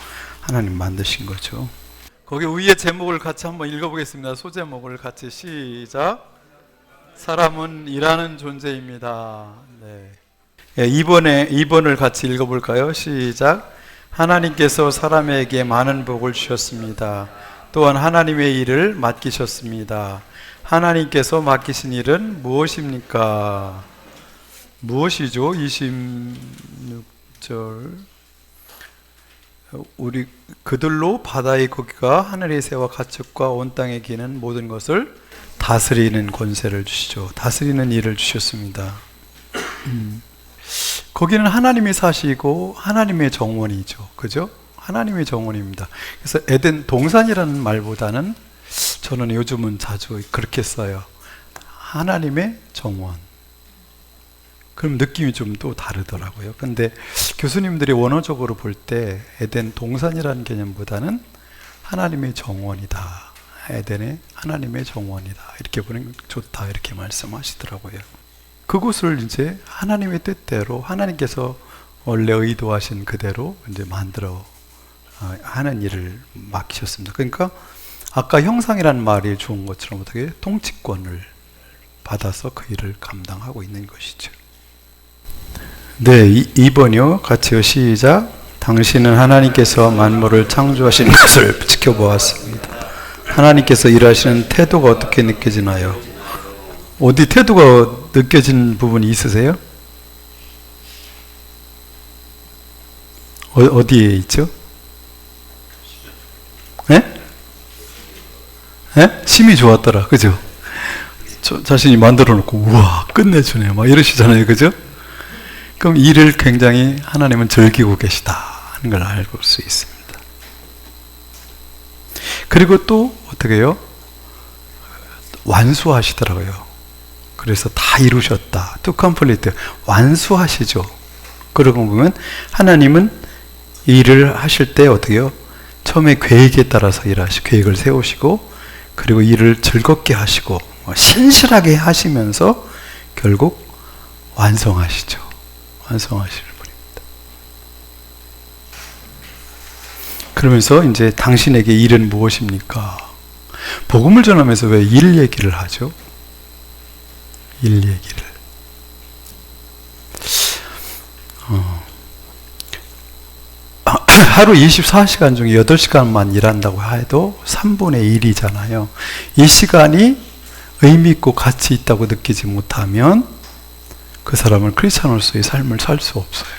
하나님 만드신 거죠. 거기 위에 제목을 같이 한번 읽어보겠습니다. 소제목을 같이 시작. 사람은 일하는 존재입니다. 네. 2번을 같이 읽어볼까요? 시작. 하나님께서 사람에게 많은 복을 주셨습니다. 또한 하나님의 일을 맡기셨습니다. 하나님께서 맡기신 일은 무엇입니까? 무엇이죠? 26절. 우리 그들로 바다의 고기가 하늘의 새와 가축과 온 땅에 기는 모든 것을 다스리는 권세를 주시죠. 다스리는 일을 주셨습니다. 거기는 하나님이 사시고 하나님의 정원이죠. 그죠? 하나님의 정원입니다. 그래서 에덴 동산이라는 말보다는 저는 요즘은 자주 그렇게 써요. 하나님의 정원. 그럼 느낌이 좀 또 다르더라고요. 근데 교수님들이 원어적으로 볼 때 에덴 동산이라는 개념보다는 하나님의 정원이다. 에덴의 하나님의 정원이다. 이렇게 보는 게 좋다. 이렇게 말씀하시더라고요. 그곳을 이제 하나님의 뜻대로 하나님께서 원래 의도하신 그대로 이제 만들어 하는 일을 맡기셨습니다. 그러니까 아까 형상이라는 말이 좋은 것처럼 어떻게 통치권을 받아서 그 일을 감당하고 있는 것이죠. 네, 2번이요. 같이요. 시작. 당신은 하나님께서 만물을 창조하신 것을 지켜보았습니다. 하나님께서 일하시는 태도가 어떻게 느껴지나요? 어디 태도가 느껴지는 부분이 있으세요? 어디에 있죠? 예? 예? 심이 좋았더라. 그죠? 저 자신이 만들어 놓고 우와 끝내주네 막 이러시잖아요. 그죠? 그럼 일을 굉장히 하나님은 즐기고 계시다 하는 걸 알 수 있습니다. 그리고 또 어떻게 해요? 완수하시더라고요. 그래서 다 이루셨다. To complete. 완수하시죠. 그러고 보면 하나님은 일을 하실 때 어떻게 해요? 처음에 계획에 따라서 계획을 세우시고 그리고 일을 즐겁게 하시고 신실하게 하시면서 결국 완성하시죠. 완성하시는 분입니다. 그러면서 이제 당신에게 일은 무엇입니까? 복음을 전하면서 왜 일 얘기를 하죠? 일 얘기를. 하루 24시간 중에 8시간만 일한다고 해도 3분의 1이잖아요. 이 시간이 의미 있고 가치 있다고 느끼지 못하면 그 사람은 크리스찬으로서의 삶을 살 수 없어요.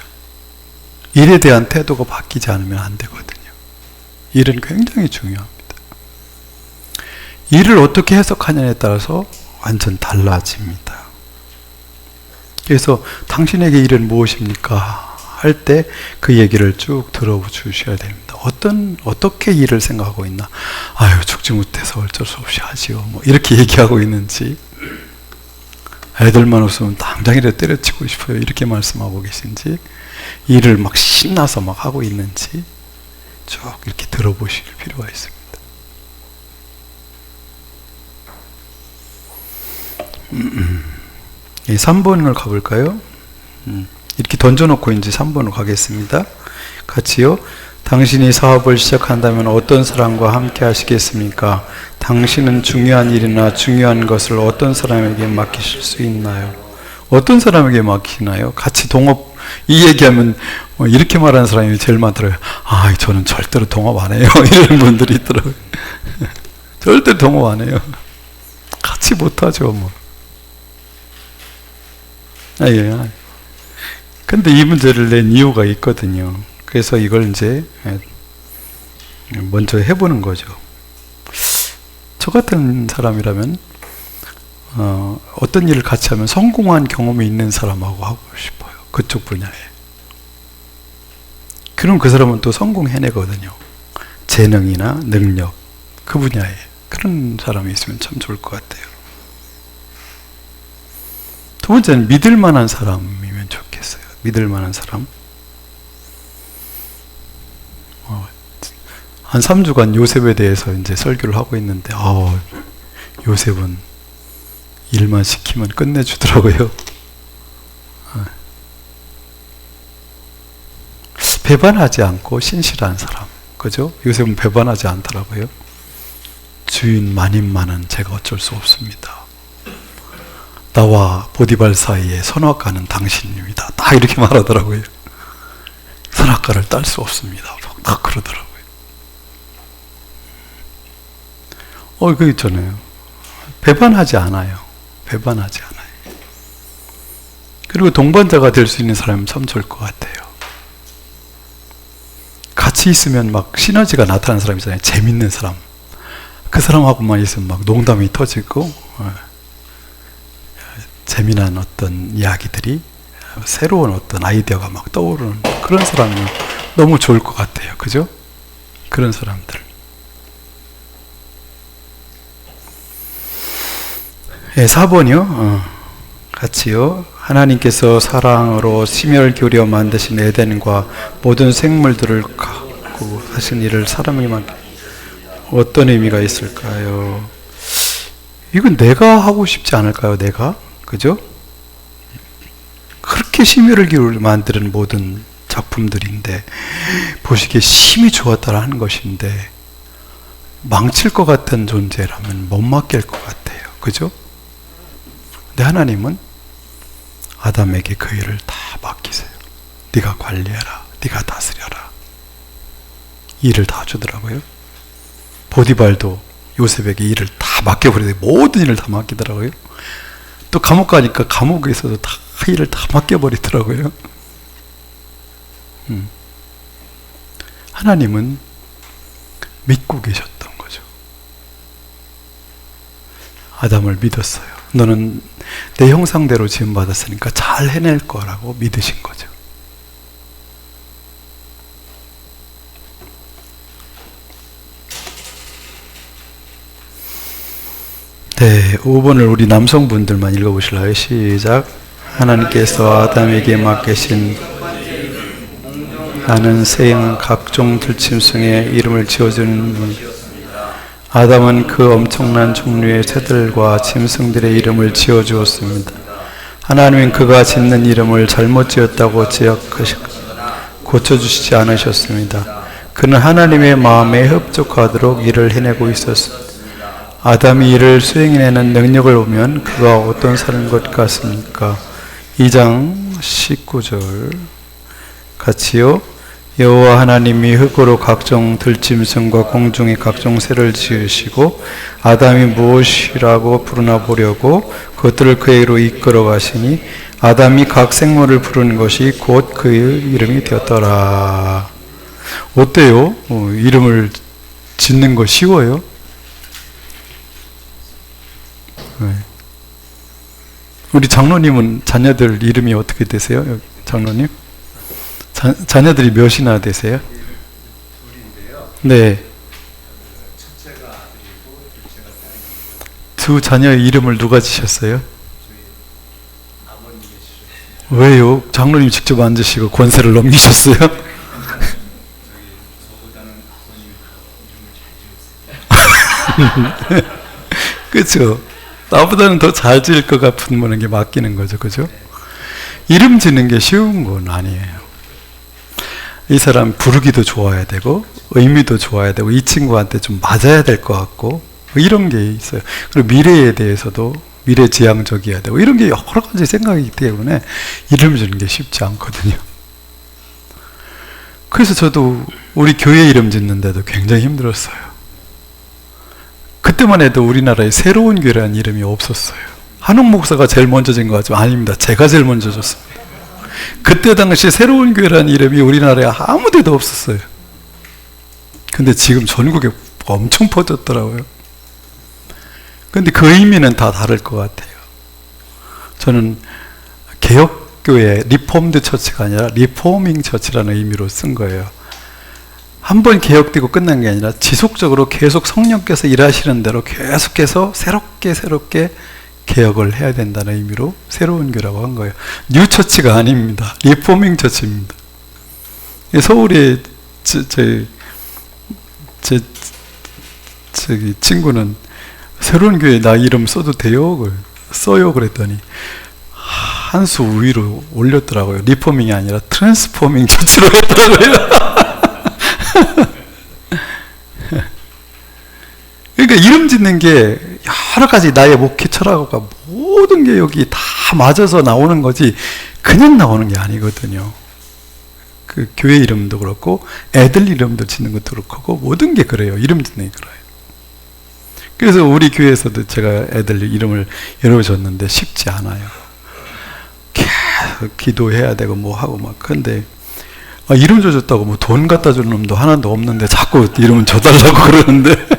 일에 대한 태도가 바뀌지 않으면 안 되거든요. 일은 굉장히 중요합니다. 일을 어떻게 해석하냐에 따라서 완전 달라집니다. 그래서 당신에게 일은 무엇입니까? 할 때 그 얘기를 쭉 들어주셔야 됩니다. 어떻게 일을 생각하고 있나? 아유, 죽지 못해서 어쩔 수 없이 하지요. 뭐 이렇게 얘기하고 있는지, 애들만 없으면 당장이라도 때려치고 싶어요. 이렇게 말씀하고 계신지, 일을 막 신나서 막 하고 있는지, 쭉 이렇게 들어보실 필요가 있습니다. 3번을 가볼까요? 이렇게 던져놓고 이제 3번으로 가겠습니다. 같이요. 당신이 사업을 시작한다면 어떤 사람과 함께 하시겠습니까? 당신은 중요한 일이나 중요한 것을 어떤 사람에게 맡기실 수 있나요? 어떤 사람에게 맡기나요? 같이 동업, 이 얘기하면 이렇게 말하는 사람이 제일 많더라고요. 아, 저는 절대로 동업 안 해요. 이런 분들이 있더라고요. 절대로 동업 안 해요. 같이 못하죠, 뭐. 예. 근데 이 문제를 낸 이유가 있거든요. 그래서 이걸 이제 먼저 해보는 거죠. 저 같은 사람이라면 어떤 일을 같이 하면 성공한 경험이 있는 사람하고 하고 싶어요. 그쪽 분야에. 그럼 그 사람은 또 성공해내거든요. 재능이나 능력, 그 분야에. 그런 사람이 있으면 참 좋을 것 같아요. 두 번째는 믿을 만한 사람이면 좋겠어요. 믿을 만한 사람. 한 3주간 요셉에 대해서 이제 설교를 하고 있는데, 요셉은 일만 시키면 끝내주더라고요. 배반하지 않고 신실한 사람. 그죠? 요셉은 배반하지 않더라고요. 주인 만인만은 제가 어쩔 수 없습니다. 나와 보디발 사이에 선악과는 당신입니다. 딱 이렇게 말하더라고요. 선악과를 딸 수 없습니다. 딱 그러더라고요. 그게 있잖아요. 배반하지 않아요. 배반하지 않아요. 그리고 동반자가 될 수 있는 사람은 참 좋을 것 같아요. 같이 있으면 막 시너지가 나타나는 사람 있잖아요. 재밌는 사람. 그 사람하고만 있으면 막 농담이 터지고, 재미난 어떤 이야기들이, 새로운 어떤 아이디어가 막 떠오르는 그런 사람이 너무 좋을 것 같아요. 그죠? 그런 사람들. 4번이요. 같이요. 하나님께서 사랑으로 심혈 기울여 만드신 에덴과 모든 생물들을 갖고 하신 일을 사람에게 맡긴 어떤 의미가 있을까요? 이건 내가 하고 싶지 않을까요? 내가? 그죠? 그렇게 심혈을 기울여 만드는 모든 작품들인데, 보시기에 심이 좋았다라 하는 것인데, 망칠 것 같은 존재라면 못 맡길 것 같아요. 그죠? 근데 하나님은 아담에게 그 일을 다 맡기세요. 네가 관리해라. 네가 다스려라. 일을 다 주더라고요. 보디발도 요셉에게 일을 다 맡겨버리더라고요. 모든 일을 다 맡기더라고요. 또 감옥 가니까 감옥에서도 다 일을 다 맡겨버리더라고요. 하나님은 믿고 계셨던 거죠. 아담을 믿었어요. 너는 내 형상대로 지음받았으니까 잘 해낼 거라고 믿으신 거죠. 네, 5번을 우리 남성분들만 읽어보실래요? 시작. 하나님께서 아담에게 맡기신 나는 새양 각종 들짐승의 이름을 지어주는 아담은 그 엄청난 종류의 새들과 짐승들의 이름을 지어주었습니다. 하나님은 그가 짓는 이름을 잘못 지었다고 고쳐주시지 않으셨습니다. 그는 하나님의 마음에 흡족하도록 일을 해내고 있었습니다. 아담이 이를 수행해내는 능력을 보면 그가 어떤 사는 것 같습니까? 2장 19절 같이요. 여호와 하나님이 흙으로 각종 들짐승과 공중의 각종 새를 지으시고 아담이 무엇이라고 부르나 보려고 그것들을 그에게로 이끌어 가시니 아담이 각 생물을 부르는 것이 곧 그의 이름이 되었더라. 어때요? 이름을 짓는 거 쉬워요? 네. 우리 장로님은 자녀들 이름이 어떻게 되세요? 장로님? 자녀들이 몇이나 되세요? 둘인데요. 네. 첫째가 아들이고 둘째가 딸입니다. 두 자녀의 이름을 누가 지셨어요? 저희 아버님이 주셨습니다. 왜요? 장로님 직접 앉으시고 권세를 넘기셨어요? 저보다는 아버님이 더 이름을 잘 지었어요. 그렇죠. 나보다는 더 잘 지을 것 같은 분에게 맡기는 거죠. 그죠? 이름 짓는 게 쉬운 건 아니에요. 이 사람 부르기도 좋아야 되고 의미도 좋아야 되고 이 친구한테 좀 맞아야 될 것 같고 이런 게 있어요. 그리고 미래에 대해서도 미래지향적이어야 되고 이런 게 여러 가지 생각이 있기 때문에 이름 짓는 게 쉽지 않거든요. 그래서 저도 우리 교회 이름 짓는데도 굉장히 힘들었어요. 그때만 해도 우리나라에 새로운 교회라는 이름이 없었어요. 한옥 목사가 제일 먼저 진 것 같지만 아닙니다. 제가 제일 먼저 줬습니다. 그때 당시 새로운 교회라는 이름이 우리나라에 아무 데도 없었어요. 근데 지금 전국에 엄청 퍼졌더라고요. 근데 그 의미는 다 다를 것 같아요. 저는 개혁교회, 리폼드 처치가 아니라 리포밍 처치라는 의미로 쓴 거예요. 한 번 개혁되고 끝난 게 아니라 지속적으로 계속 성령께서 일하시는 대로 계속해서 새롭게 개혁을 해야 된다는 의미로 새로운 교회라고 한 거예요. 뉴 처치가 아닙니다. 리포밍 처치입니다. 서울에 저기 친구는 새로운 교회 나 이름 써도 돼요? 써요 그랬더니 한 수 위로 올렸더라고요. 리포밍이 아니라 트랜스포밍 처치로 했더라고요. 그러니까 이름 짓는 게 여러 가지 나의 목회 철학과 모든 게 여기 다 맞아서 나오는 거지 그냥 나오는 게 아니거든요. 그 교회 이름도 그렇고 애들 이름도 짓는 것도 그렇고 모든 게 그래요. 이름 짓는 게 그래요. 그래서 우리 교회에서도 제가 애들 이름을 여러 줬는데 쉽지 않아요. 계속 기도해야 되고 뭐 하고 막 근데 이름 줘줬다고 뭐 돈 갖다 주는 놈도 하나도 없는데 자꾸 이름을 줘달라고 그러는데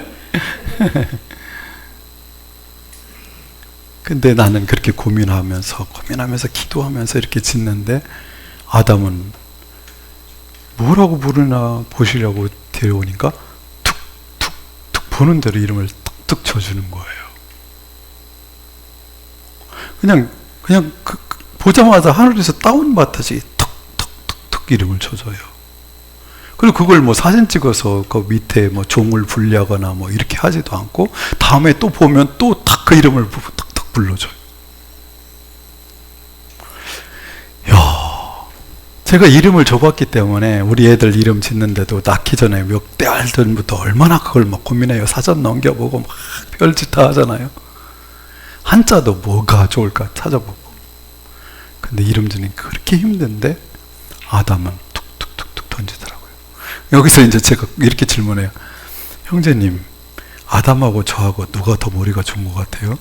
근데 나는 그렇게 고민하면서 기도하면서 이렇게 짓는데 아담은 뭐라고 부르나 보시려고 데려오니까 툭툭툭 보는 대로 이름을 툭툭 쳐주는 거예요. 그냥 보자마자 하늘에서 다운받듯이 툭툭툭툭 이름을 쳐줘요. 그리고 그걸 뭐 사진 찍어서 그 밑에 뭐 종을 분리하거나 뭐 이렇게 하지도 않고 다음에 또 보면 또 탁 그 이름을 탁탁 불러줘요. 야, 제가 이름을 줘봤기 때문에 우리 애들 이름 짓는데도 낳기 전에 몇 달 전부터 얼마나 그걸 막 고민해요. 사전 넘겨보고 막 별짓 다 하잖아요. 한자도 뭐가 좋을까 찾아보고. 근데 이름 짓는 게 그렇게 힘든데 아담은 툭툭툭툭 던지더라고요. 여기서 이제 제가 이렇게 질문해요. 형제님, 아담하고 저하고 누가 더 머리가 좋은 것 같아요?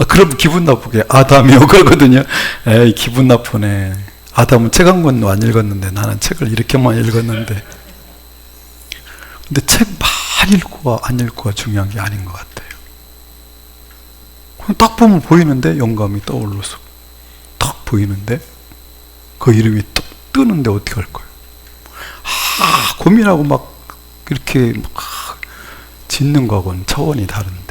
그럼 기분 나쁘게 아담이요 그러거든요. 에이, 기분 나쁘네. 아담은 책 한 권도 안 읽었는데 나는 책을 이렇게만 읽었는데. 근데 책 많이 읽고와 안 읽고가 중요한 게 아닌 것 같아요. 그럼 딱 보면 보이는데 영감이 떠올라서 딱 보이는데 그 이름이 뚝 뜨는데 어떻게 할 거예요? 고민하고 막 이렇게 막 짓는 거하고는 차원이 다른데.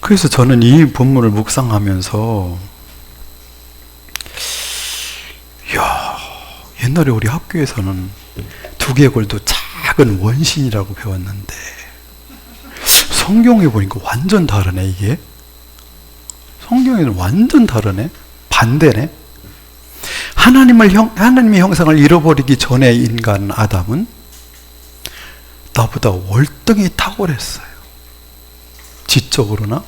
그래서 저는 이 본문을 묵상하면서 이야, 옛날에 우리 학교에서는 두개골도 작은 원신이라고 배웠는데 성경에 보니까 완전 다르네. 이게 성경에는 완전 다르네. 반대네. 하나님의 형상을 잃어버리기 전에 인간 아담은 나보다 월등히 탁월했어요. 지적으로나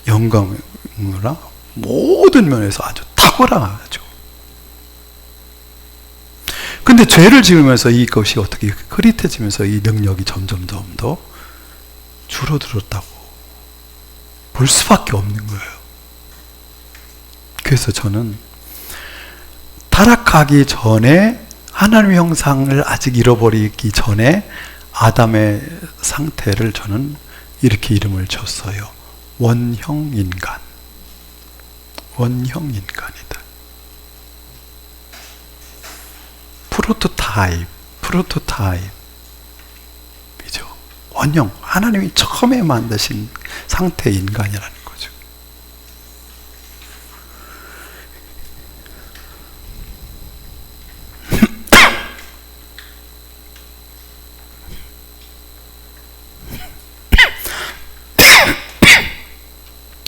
영감으로나 모든 면에서 아주 탁월하죠. 근데 죄를 지으면서 이것이 어떻게 흐릿해지면서 이 능력이 점점 더 줄어들었다고 볼 수밖에 없는 거예요. 그래서 저는 타락하기 전에 하나님의 형상을 아직 잃어버리기 전에 아담의 상태를 저는 이렇게 이름을 줬어요. 원형인간. 원형인간이다. 프로토타입이죠. 원형. 하나님이 처음에 만드신 상태의 인간이라는 거죠.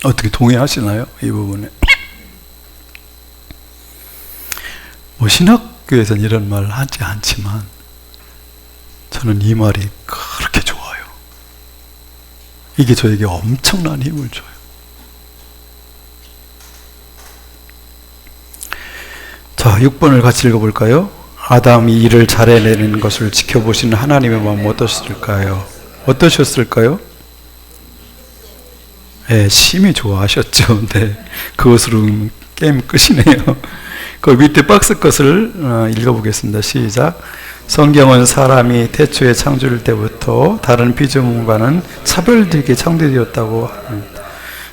어떻게 동의하시나요? 이 부분에. 신학교에서는 이런 말을 하지 않지만 저는 이 말이 그렇게 좋아요. 이게 저에게 엄청난 힘을 줘요. 자, 6번을 같이 읽어볼까요? 아담이 이를 잘 해내는 것을 지켜보시는 하나님의 마음 어떠셨을까요? 어떠셨을까요? 네, 심히 좋아하셨죠. 네, 그것으로 게임 끝이네요. 그 밑에 박스 것을 읽어보겠습니다. 시작. 성경은 사람이 태초에 창조될 때부터 다른 피조물과는 차별되게 창조되었다고 합니다.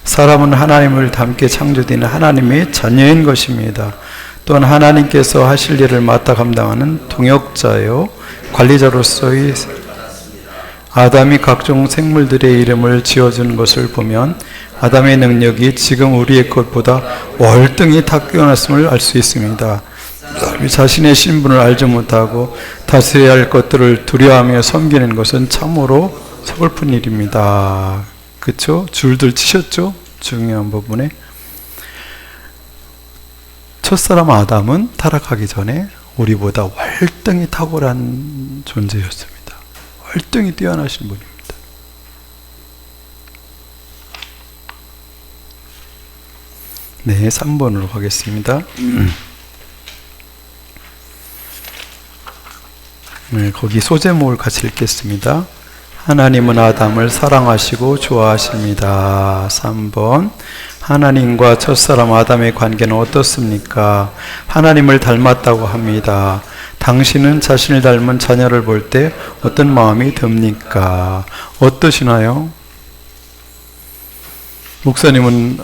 사람은 하나님을 닮게 창조된 하나님의 자녀인 것입니다. 또한 하나님께서 하실 일을 맡아 감당하는 동역자요 관리자로서의 아담이 각종 생물들의 이름을 지어주는 것을 보면 아담의 능력이 지금 우리의 것보다 월등히 탁월했음을 알 수 있습니다. 자신의 신분을 알지 못하고 다스려야 할 것들을 두려워하며 섬기는 것은 참으로 서글픈 일입니다. 그렇죠? 줄들 치셨죠? 중요한 부분에. 첫사람 아담은 타락하기 전에 우리보다 월등히 탁월한 존재였습니다. 월등히 뛰어나신 분입니다. 네, 3번으로 가겠습니다. 네, 거기 소제목을 같이 읽겠습니다. 하나님은 아담을 사랑하시고 좋아하십니다. 3번. 하나님과 첫사람 아담의 관계는 어떻습니까? 하나님을 닮았다고 합니다. 당신은 자신을 닮은 자녀를 볼 때 어떤 마음이 듭니까? 어떠시나요? 목사님은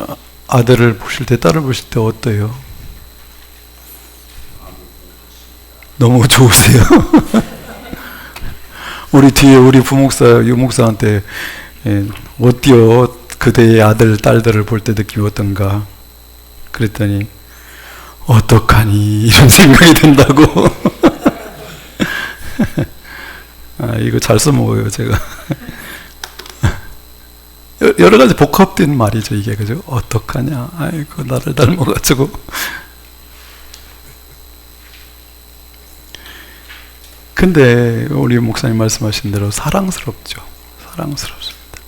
아들을 보실 때, 딸을 보실 때 어때요? 너무 좋으세요? 우리 뒤에 우리 부목사, 유목사한테 어때요? 그대의 아들, 딸들을 볼 때 느낌이 어떤가? 그랬더니 어떡하니? 이런 생각이 든다고. 이거 잘 써먹어요, 제가. 여러 가지 복합된 말이죠, 이게. 그죠? 어떡하냐. 아이고, 나를 닮아가지고. 근데 우리 목사님 말씀하신 대로 사랑스럽죠. 사랑스럽습니다.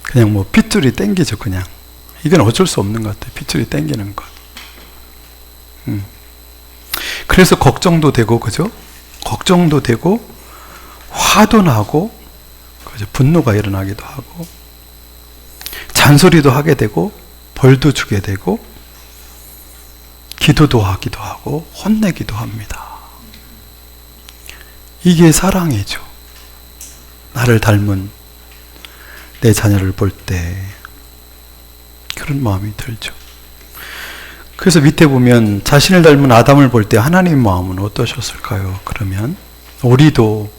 그냥 뭐 핏줄이 땡기죠, 그냥. 이건 어쩔 수 없는 것 같아요. 핏줄이 땡기는 것. 그래서 걱정도 되고, 그죠? 걱정도 되고, 화도 나고, 그죠? 분노가 일어나기도 하고, 잔소리도 하게 되고, 벌도 주게 되고, 기도도 하기도 하고, 혼내기도 합니다. 이게 사랑이죠. 나를 닮은 내 자녀를 볼 때 그런 마음이 들죠. 그래서 밑에 보면 자신을 닮은 아담을 볼 때 하나님 마음은 어떠셨을까요? 그러면 우리도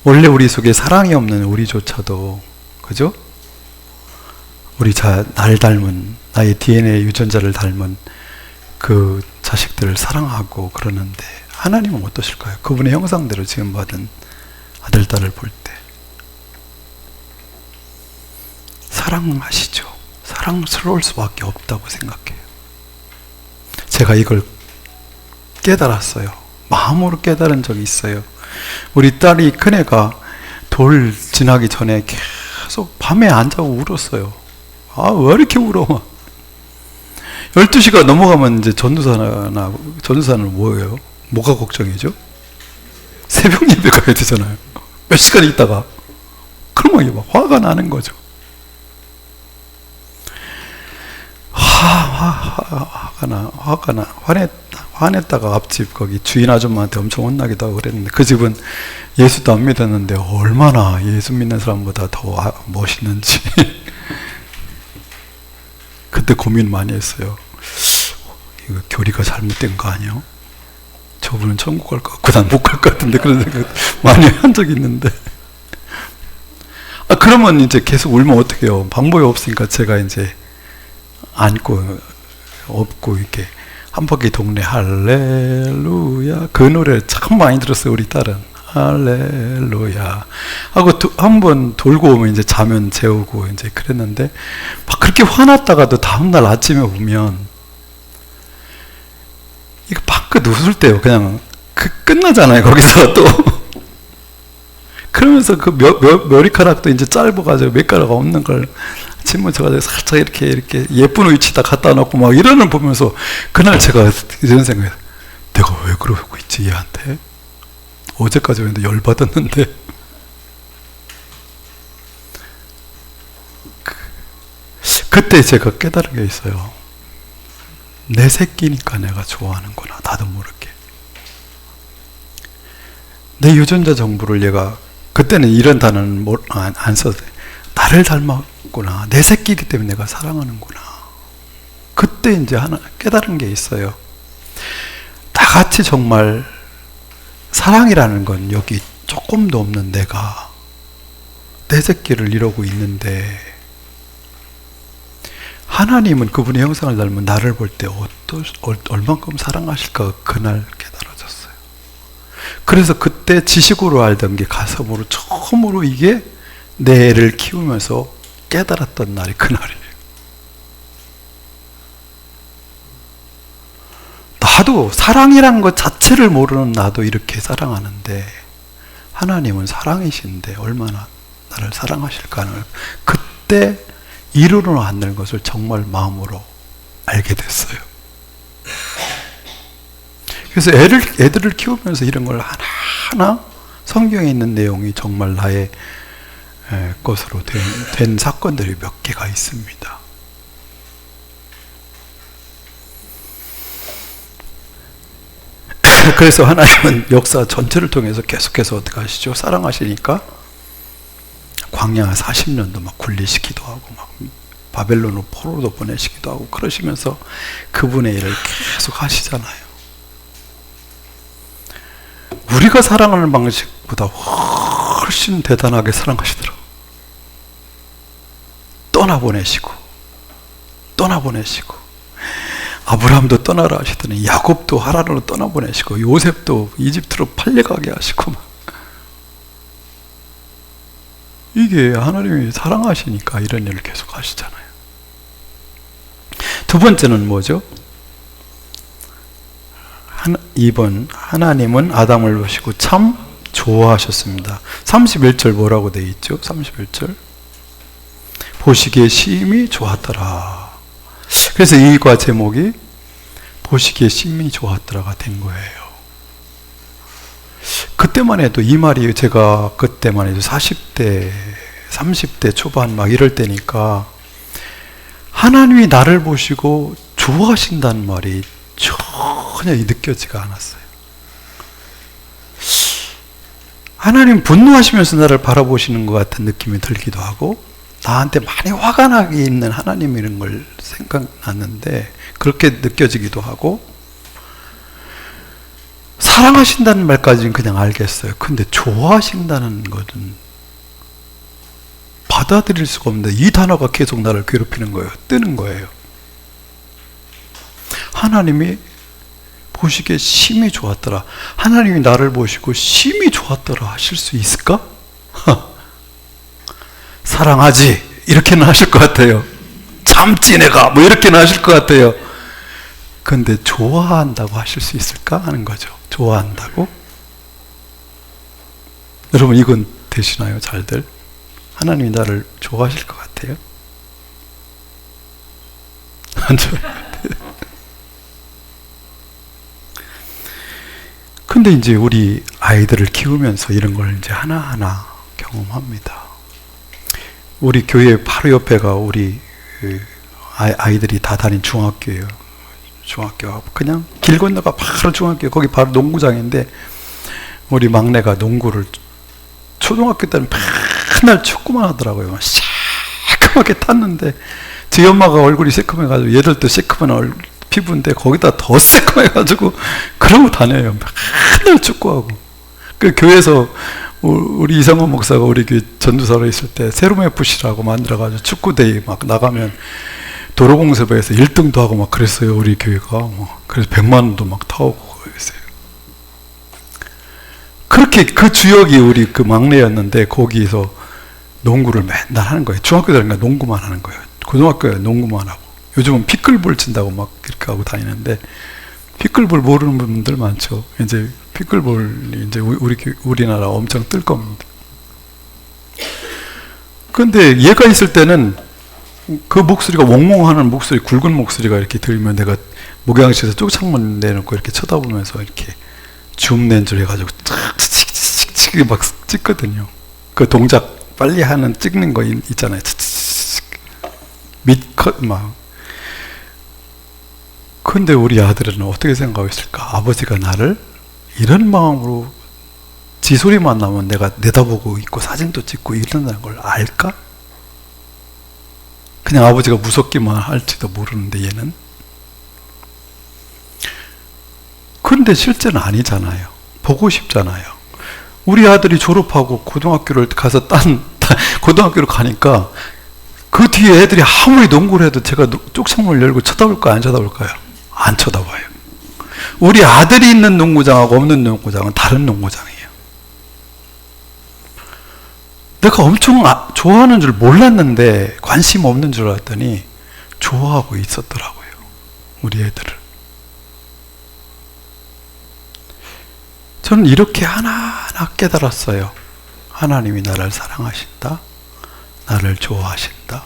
원래 우리 속에 사랑이 없는 우리조차도, 그죠? 나를 닮은, 나의 DNA 유전자를 닮은 그 자식들을 사랑하고 그러는데 하나님은 어떠실까요? 그분의 형상대로 지금 받은 아들, 딸을 볼 때 사랑하시죠. 사랑스러울 수밖에 없다고 생각해요. 제가 이걸 깨달았어요. 마음으로 깨달은 적이 있어요. 우리 딸이, 큰애가 돌 지나기 전에 계속 밤에 안 자고 울었어요. 왜 이렇게 울어? 12시가 넘어가면 이제 전도사는 뭐예요? 뭐가 걱정이죠? 새벽 예배 가야 되잖아요. 몇 시간 있다가. 그러면 막 화가 나는 거죠. 화냈다가 앞집 거기 주인 아줌마한테 엄청 혼나기도 하고 그랬는데, 그 집은 예수도 안 믿었는데 얼마나 예수 믿는 사람보다 더 멋있는지 그때 고민 많이 했어요. 이거 교리가 잘못된 거 아니야? 저분은 천국 갈 것 같고 난 못 갈 것 같은데, 그런 생각 많이 한 적이 있는데. 그러면 이제 계속 울면 어떡해요? 방법이 없으니까 제가 이제 안고 업고 이렇게 한 바퀴 동네 할렐루야, 그 노래 참 많이 들었어요. 우리 딸은 할렐루야 하고 한번 돌고 오면 이제 자면 재우고 이제 그랬는데, 막 그렇게 화났다가도 다음날 아침에 보면 이거 방긋 웃을 때요. 그냥 끝나잖아요. 거기서 또 그러면서 그 머리카락도 이제 짧아가지고 몇가락 없는 걸 짊어져가지고 살짝 이렇게 예쁜 위치에다 갖다 놓고 막 이러는 걸 보면서, 그날 제가 이런 생각했어요. 내가 왜 그러고 있지 얘한테? 어제까지 했는데 열받았는데. 그때 제가 깨달은 게 있어요. 내 새끼니까 내가 좋아하는구나. 나도 모르게. 내 유전자 정보를 얘가, 그때는 이런 단어는 안 써도 돼. 나를 닮았구나. 내 새끼이기 때문에 내가 사랑하는구나. 그때 이제 하나 깨달은 게 있어요. 다 같이 정말 사랑이라는 건 여기 조금도 없는 내가 내 새끼를 이러고 있는데, 하나님은 그분의 형상을 닮은 나를 볼 때 얼만큼 사랑하실까, 그날 깨달아졌어요. 그래서 그때 지식으로 알던 게 가슴으로 처음으로 이게 내 애를 키우면서 깨달았던 날이 그날이에요. 나도 사랑이란 것 자체를 모르는 나도 이렇게 사랑하는데, 하나님은 사랑이신데 얼마나 나를 사랑하실까를 그때 이루로 않는 것을 정말 마음으로 알게 됐어요. 그래서 애들을 키우면서 이런 걸 하나하나 성경에 있는 내용이 정말 나의 것으로 된 사건들이 몇 개가 있습니다. 그래서 하나님은 역사 전체를 통해서 계속해서 어떻게 하시죠? 사랑하시니까 광야 40년도 막 굴리시기도 하고 막 바벨론으로 포로도 보내시기도 하고 그러시면서 그분의 일을 계속 하시잖아요. 우리가 사랑하는 방식보다 훨씬 대단하게 사랑하시더라고요. 떠나보내시고 아브라함도 떠나라 하시더니 야곱도 하란으로 떠나보내시고 요셉도 이집트로 팔려가게 하시고 막 이게 하나님이 사랑하시니까 이런 일을 계속 하시잖아요. 두 번째는 뭐죠? 2번, 하나님은 아담을 보시고 참 좋아하셨습니다. 31절 뭐라고 되어 있죠? 31절 보시기에 심히 좋았더라. 그래서 이과 제목이 보시기에 심히 좋았더라가 된 거예요. 그때만 해도 이 말이, 제가 그때만 해도 40대 30대 초반 막 이럴 때니까 하나님이 나를 보시고 좋아하신다는 말이 전혀 느껴지가 않았어요. 하나님 분노하시면서 나를 바라보시는 것 같은 느낌이 들기도 하고, 나한테 많이 화가 나게 있는 하나님 이런 걸 생각났는데 그렇게 느껴지기도 하고, 사랑하신다는 말까지는 그냥 알겠어요. 근데 좋아하신다는 것은 받아들일 수가 없는데 이 단어가 계속 나를 괴롭히는 거예요. 뜨는 거예요. 하나님이 보시기에 심히 좋았더라. 하나님이 나를 보시고 심히 좋았더라 하실 수 있을까? 사랑하지 이렇게는 하실 것 같아요. 참지 내가 뭐 이렇게는 하실 것 같아요. 근데 좋아한다고 하실 수 있을까 하는 거죠. 좋아한다고? 여러분 이건 되시나요? 잘들? 하나님이 나를 좋아하실 것 같아요? 안 좋아할 것 같아요. 근데 이제 우리 아이들을 키우면서 이런 걸 이제 하나하나 경험합니다. 우리 교회 바로 옆에가 우리 아이들이 다 다닌 중학교예요. 중학교가 그냥 길 건너가 바로 중학교, 거기 바로 농구장인데 우리 막내가 농구를 초등학교 때는 맨날 축구만 하더라고요. 새까맣게 탔는데 제 엄마가 얼굴이 새까매가지고 얘들도 새까만 피부인데 거기다 더 새까매가지고 그러고 다녀요. 맨날 축구하고. 그 교회에서 우리 이상원 목사가 우리 교회 전도사로 있을 때 세롬 FC라고 만들어가지고 축구대회 막 나가면 도로공사부에서 1등도 하고 막 그랬어요. 우리 교회가. 그래서 100만 원도 막 타오고 그랬어요. 그렇게 그 주역이 우리 그 막내였는데 거기서 농구를 맨날 하는 거예요. 중학교 다니까 농구만 하는 거예요. 고등학교에 농구만 하고. 요즘은 피클볼 친다고 막 이렇게 하고 다니는데, 피클볼 모르는 분들 많죠. 이제 피클볼이 이제 우리나라 엄청 뜰 겁니다. 근데 얘가 있을 때는 그 목소리가 웡웡하는 목소리, 굵은 목소리가 이렇게 들리면 내가 목양실에서 쪽창문 내놓고 이렇게 쳐다보면서 이렇게 줌 렌즈를 해가지고 칙칙칙칙 막 찍거든요. 그 동작 빨리 하는 찍는 거 있잖아요. 밑컷 막. 근데 우리 아들은 어떻게 생각하고 있을까? 아버지가 나를 이런 마음으로 지 소리만 나면 내가 내다보고 있고 사진도 찍고 이런다는 걸 알까? 그냥 아버지가 무섭기만 할지도 모르는데 얘는. 그런데 실제는 아니잖아요. 보고 싶잖아요. 우리 아들이 졸업하고 고등학교를 가서 고등학교를 가니까 그 뒤에 애들이 아무리 농구를 해도 제가 쪽창문을 열고 쳐다볼까요? 안 쳐다볼까요? 안 쳐다봐요. 우리 아들이 있는 농구장하고 없는 농구장은 다른 농구장이에요. 내가 엄청 좋아하는 줄 몰랐는데 관심 없는 줄 알았더니 좋아하고 있었더라고요. 우리 애들을. 저는 이렇게 하나하나 깨달았어요. 하나님이 나를 사랑하신다. 나를 좋아하신다.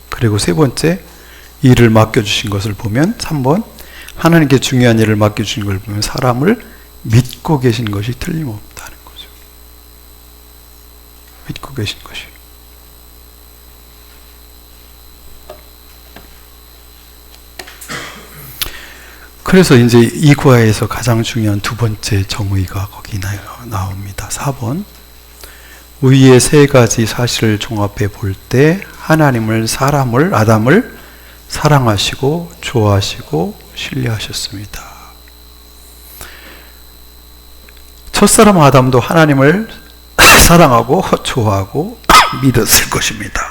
그리고 세 번째, 일을 맡겨주신 것을 보면 3번, 하나님께 중요한 일을 맡겨주신 걸 보면 사람을 믿고 계신 것이 틀림없다는 거죠. 믿고 계신 것이. 그래서 이제 이 구화에서 가장 중요한 두 번째 정의가 거기 나옵니다. 4번. 위의 세 가지 사실을 종합해 볼 때 하나님을, 사람을, 아담을 사랑하시고 좋아하시고 신뢰하셨습니다. 첫사람 아담도 하나님을 사랑하고 좋아하고 믿었을 것입니다.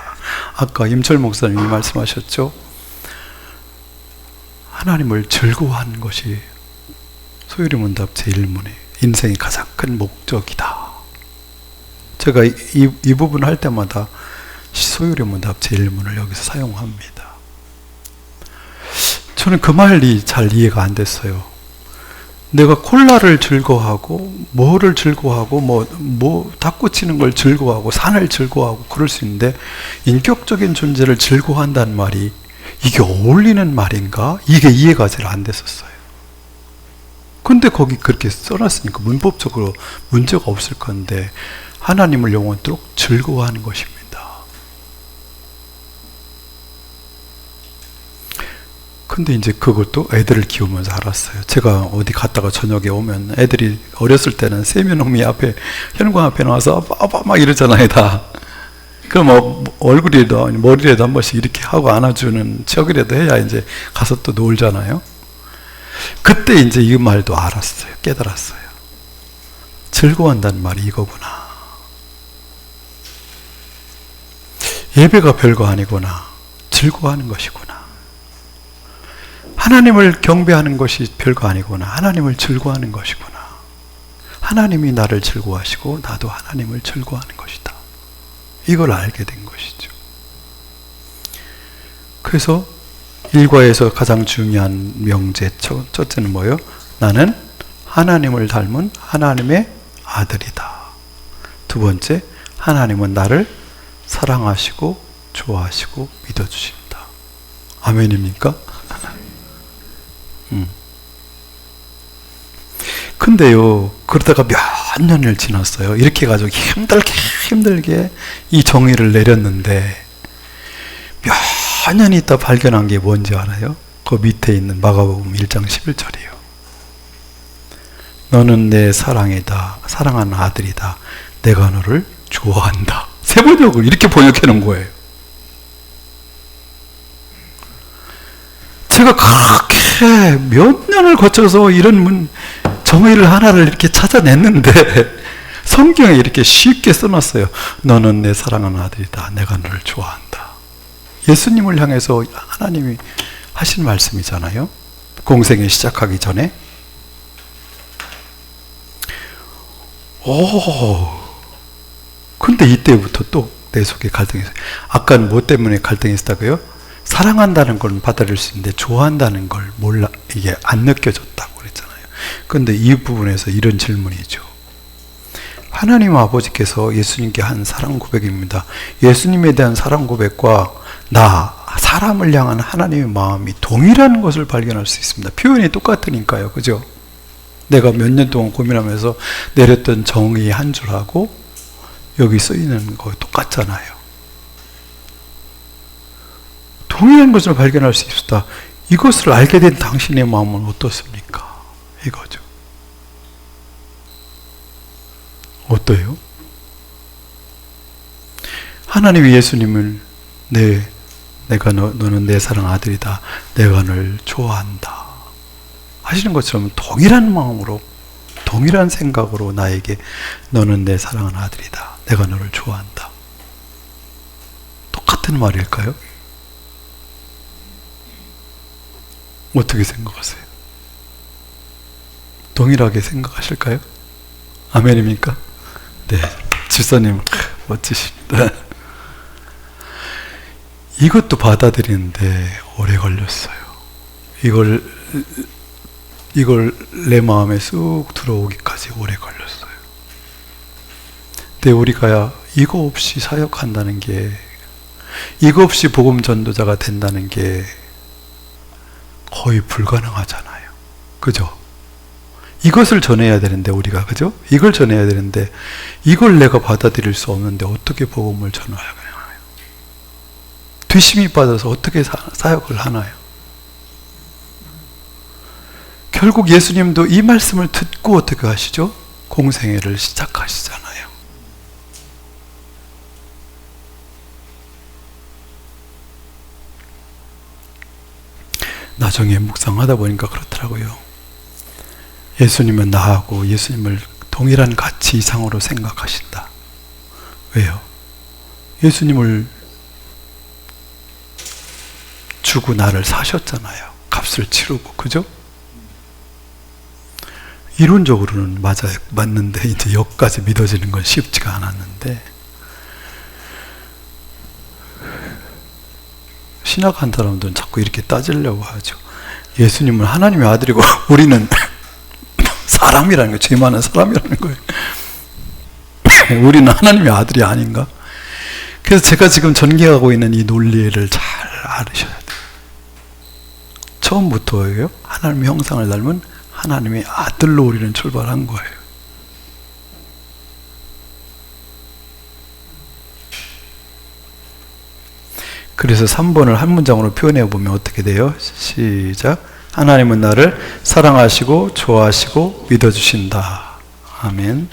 아까 임철 목사님이 말씀하셨죠. 하나님을 즐거워하는 것이 소유리 문답 제1문의 인생의 가장 큰 목적이다. 제가 이 부분 할 때마다 소유리문답 제1문을 여기서 사용합니다. 저는 그 말이 잘 이해가 안 됐어요. 내가 콜라를 즐거워하고 뭐를 즐거워하고 뭐 탁구 치는 걸 즐거워하고 산을 즐거워하고 그럴 수 있는데 인격적인 존재를 즐거워한다는 말이 이게 어울리는 말인가? 이게 이해가 잘 안 됐었어요. 근데 거기 그렇게 써놨으니까 문법적으로 문제가 없을 건데 하나님을 영원토록 즐거워하는 것입니다. 근데 이제 그것도 애들을 키우면서 알았어요. 제가 어디 갔다가 저녁에 오면 애들이 어렸을 때는 세면홈이 앞에 현관 앞에 나와서 아빠 막 이러잖아요. 다. 그럼 뭐 얼굴이라도 머리라도 한 번씩 이렇게 하고 안아주는 척이라도 해야 이제 가서 또 놀잖아요. 그때 이제 이 말도 알았어요. 깨달았어요. 즐거워한다는 말이 이거구나. 예배가 별거 아니구나. 즐거워하는 것이구나. 하나님을 경배하는 것이 별거 아니구나. 하나님을 즐거워하는 것이구나. 하나님이 나를 즐거워하시고 나도 하나님을 즐거워하는 것이다. 이걸 알게 된 것이죠. 그래서 일과에서 가장 중요한 명제 첫째는 뭐예요? 나는 하나님을 닮은 하나님의 아들이다. 두 번째, 하나님은 나를 사랑하시고 좋아하시고 믿어주신다. 아멘입니까? 근데요, 그러다가 몇 년을 지났어요. 이렇게 해가지고 힘들게 이 정의를 내렸는데 몇 년 있다 발견한 게 뭔지 알아요? 그 밑에 있는 마가복음 1장 11절이에요. 너는 내 사랑이다. 사랑하는 아들이다. 내가 너를 좋아한다. 세 번역을 이렇게 번역해 놓은 거예요. 제가 그렇게 몇 년을 거쳐서 이런 정의를 하나를 이렇게 찾아냈는데 성경에 이렇게 쉽게 써놨어요. 너는 내 사랑하는 아들이다. 내가 너를 좋아한다. 예수님을 향해서 하나님이 하신 말씀이잖아요. 공생에 시작하기 전에. 근데 이때부터 또 내 속에 갈등이 있어요. 아까는 뭐 때문에 갈등이 있었다고요? 사랑한다는 걸 받아들일 수 있는데 좋아한다는 걸 몰라, 이게 안 느껴졌다고 그랬잖아요. 근데 이 부분에서 이런 질문이죠. 하나님 아버지께서 예수님께 한 사랑 고백입니다. 예수님에 대한 사랑 고백과 사람을 향한 하나님의 마음이 동일한 것을 발견할 수 있습니다. 표현이 똑같으니까요. 그죠? 내가 몇 년 동안 고민하면서 내렸던 정의 한 줄하고 여기 쓰이는 거 똑같잖아요. 동일한 것을 발견할 수 있다. 이것을 알게 된 당신의 마음은 어떻습니까? 이거죠. 어때요? 하나님이 예수님을 너는 내 사랑 아들이다. 내가 널 좋아한다. 하시는 것처럼 동일한 마음으로 동일한 생각으로 나에게 너는 내 사랑하는 아들이다. 내가 너를 좋아한다. 똑같은 말일까요? 어떻게 생각하세요? 동일하게 생각하실까요? 아멘입니까? 네, 집사님 멋지십니다. 이것도 받아들이는데 오래 걸렸어요. 이걸 내 마음에 쑥 들어오기까지 오래 걸렸어요. 근데 우리가 이거 없이 사역한다는 게, 이거 없이 복음 전도자가 된다는 게 거의 불가능하잖아요. 그죠? 이것을 전해야 되는데 우리가, 그죠? 이걸 전해야 되는데 이걸 내가 받아들일 수 없는데 어떻게 복음을 전하나요? 뒤심이 빠져서 어떻게 사역을 하나요? 결국 예수님도 이 말씀을 듣고 어떻게 하시죠? 공생애를 시작하시잖아요. 나중에 묵상하다 보니까 그렇더라고요. 예수님은 나하고 예수님을 동일한 가치 이상으로 생각하신다. 왜요? 예수님을 주고 나를 사셨잖아요. 값을 치르고, 그죠? 이론적으로는 맞아요. 맞는데 이제 여기까지 믿어지는 건 쉽지가 않았는데, 신학한 사람들은 자꾸 이렇게 따지려고 하죠. 예수님은 하나님의 아들이고 우리는 사람이라는 거예요. 죄 많은 사람이라는 거예요. 우리는 하나님의 아들이 아닌가? 그래서 제가 지금 전개하고 있는 이 논리를 잘 알으셔야 돼요. 처음부터예요. 하나님의 형상을 닮은 하나님의 아들로 우리는 출발한 거예요. 그래서 3번을 한 문장으로 표현해 보면 어떻게 돼요? 시작. 하나님은 나를 사랑하시고 좋아하시고 믿어주신다. 아멘.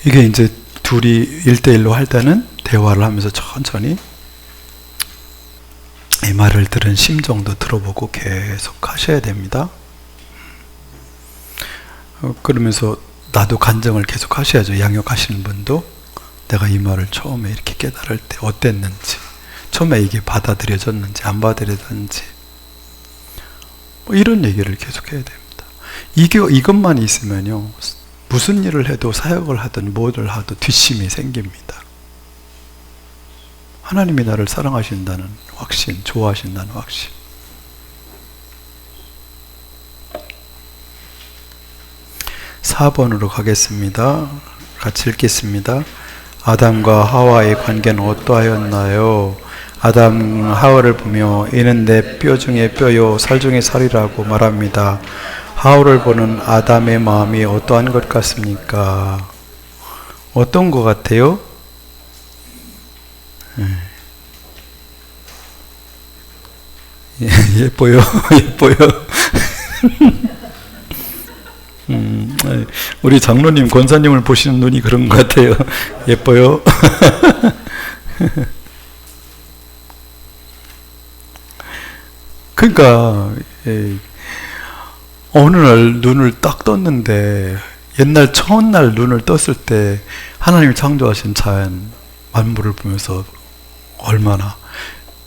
이게 이제 둘이 1대1로 할 때는 대화를 하면서 천천히 이 말을 들은 심정도 들어보고 계속 하셔야 됩니다. 그러면서 나도 간증을 계속 하셔야죠. 양육하시는 분도 내가 이 말을 처음에 이렇게 깨달을 때 어땠는지, 처음에 이게 받아들여졌는지 안 받아들여졌는지, 뭐 이런 얘기를 계속 해야 됩니다. 이것만 있으면요, 무슨 일을 해도 사역을 하든 뭐를 하든 뒷심이 생깁니다. 하나님이 나를 사랑하신다는 확신, 좋아하신다는 확신. (4번으로) 가겠습니다. 같이 읽겠습니다. 아담과 하와의 관계는 어떠하였나요? 아담 하와를 보며 이는 내 뼈 중에 뼈요 살 중에 살이라고 말합니다. 하와를 보는 아담의 마음이 어떠한 것 같습니까? 어떤 것 같아요? 예뻐요. 예뻐요. 우리 장로님, 권사님을 보시는 눈이 그런 것 같아요. 예뻐요. 그러니까 어느 날 눈을 딱 떴는데, 옛날 첫날 눈을 떴을 때 하나님이 창조하신 자연 만물을 보면서 얼마나,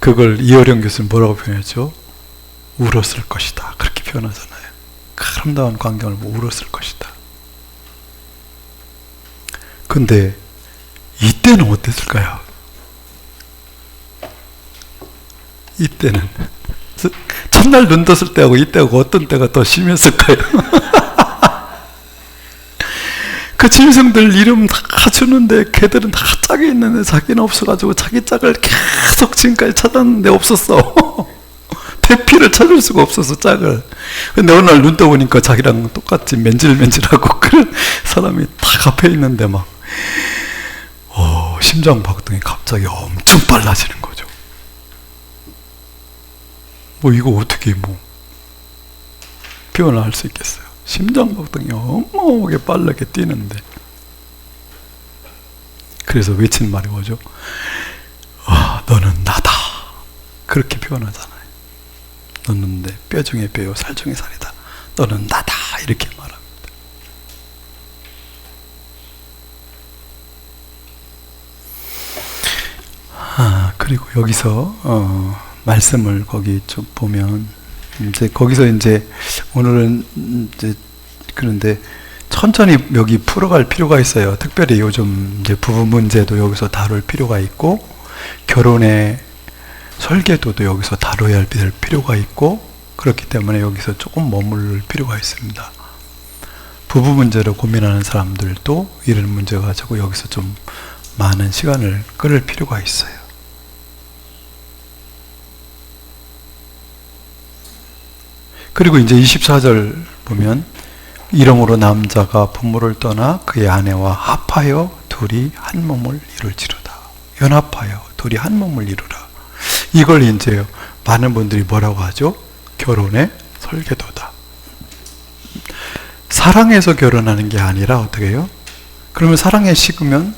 그걸 이어령 교수는 뭐라고 표현했죠? 울었을 것이다. 그렇게 표현하잖아요. 아름다운 광경을 보고 울었을 것이다. 근데 이때는 어땠을까요? 이때는 첫날 눈 떴을 때하고 이때하고 어떤 때가 더 심했을까요? 그 짐승들 이름 다 주는데 걔들은 다 짝이 있는데 자기는 없어가지고 자기 짝을 계속 지금까지 찾았는데 없었어. 대피를 찾을 수가 없어서 짝을. 근데 어느 날 눈 떠보니까 자기랑 똑같이 맨질맨질하고 그런 사람이 딱 앞에 있는데 막 심장 박동이 갑자기 엄청 빨라지는 거죠. 뭐 이거 어떻게 뭐 표현할 수 있겠어요? 심장 박동이 어마어마하게 빠르게 뛰는데, 그래서 외치는 말이 뭐죠? 너는 나다. 그렇게 표현하잖아요. 너는 내 뼈 중에 뼈요 살 중에 살이다. 너는 나다. 이렇게 말합니다. 그리고 여기서 말씀을 거기 좀 보면 이제 거기서 이제 오늘은 이제 그런데 천천히 여기 풀어갈 필요가 있어요. 특별히 요즘 이제 부부 문제도 여기서 다룰 필요가 있고, 결혼의 설계도도 여기서 다뤄야 할 필요가 있고, 그렇기 때문에 여기서 조금 머물 필요가 있습니다. 부부 문제로 고민하는 사람들도 이런 문제 가지고 여기서 좀 많은 시간을 끌을 필요가 있어요. 그리고 이제 24절 보면 이러므로 남자가 부모를 떠나 그의 아내와 합하여 둘이 한 몸을 이룰지로다. 연합하여 둘이 한 몸을 이루라. 이걸 이제 많은 분들이 뭐라고 하죠? 결혼의 설계도다. 사랑해서 결혼하는 게 아니라 어떻게 해요? 그러면 사랑에 식으면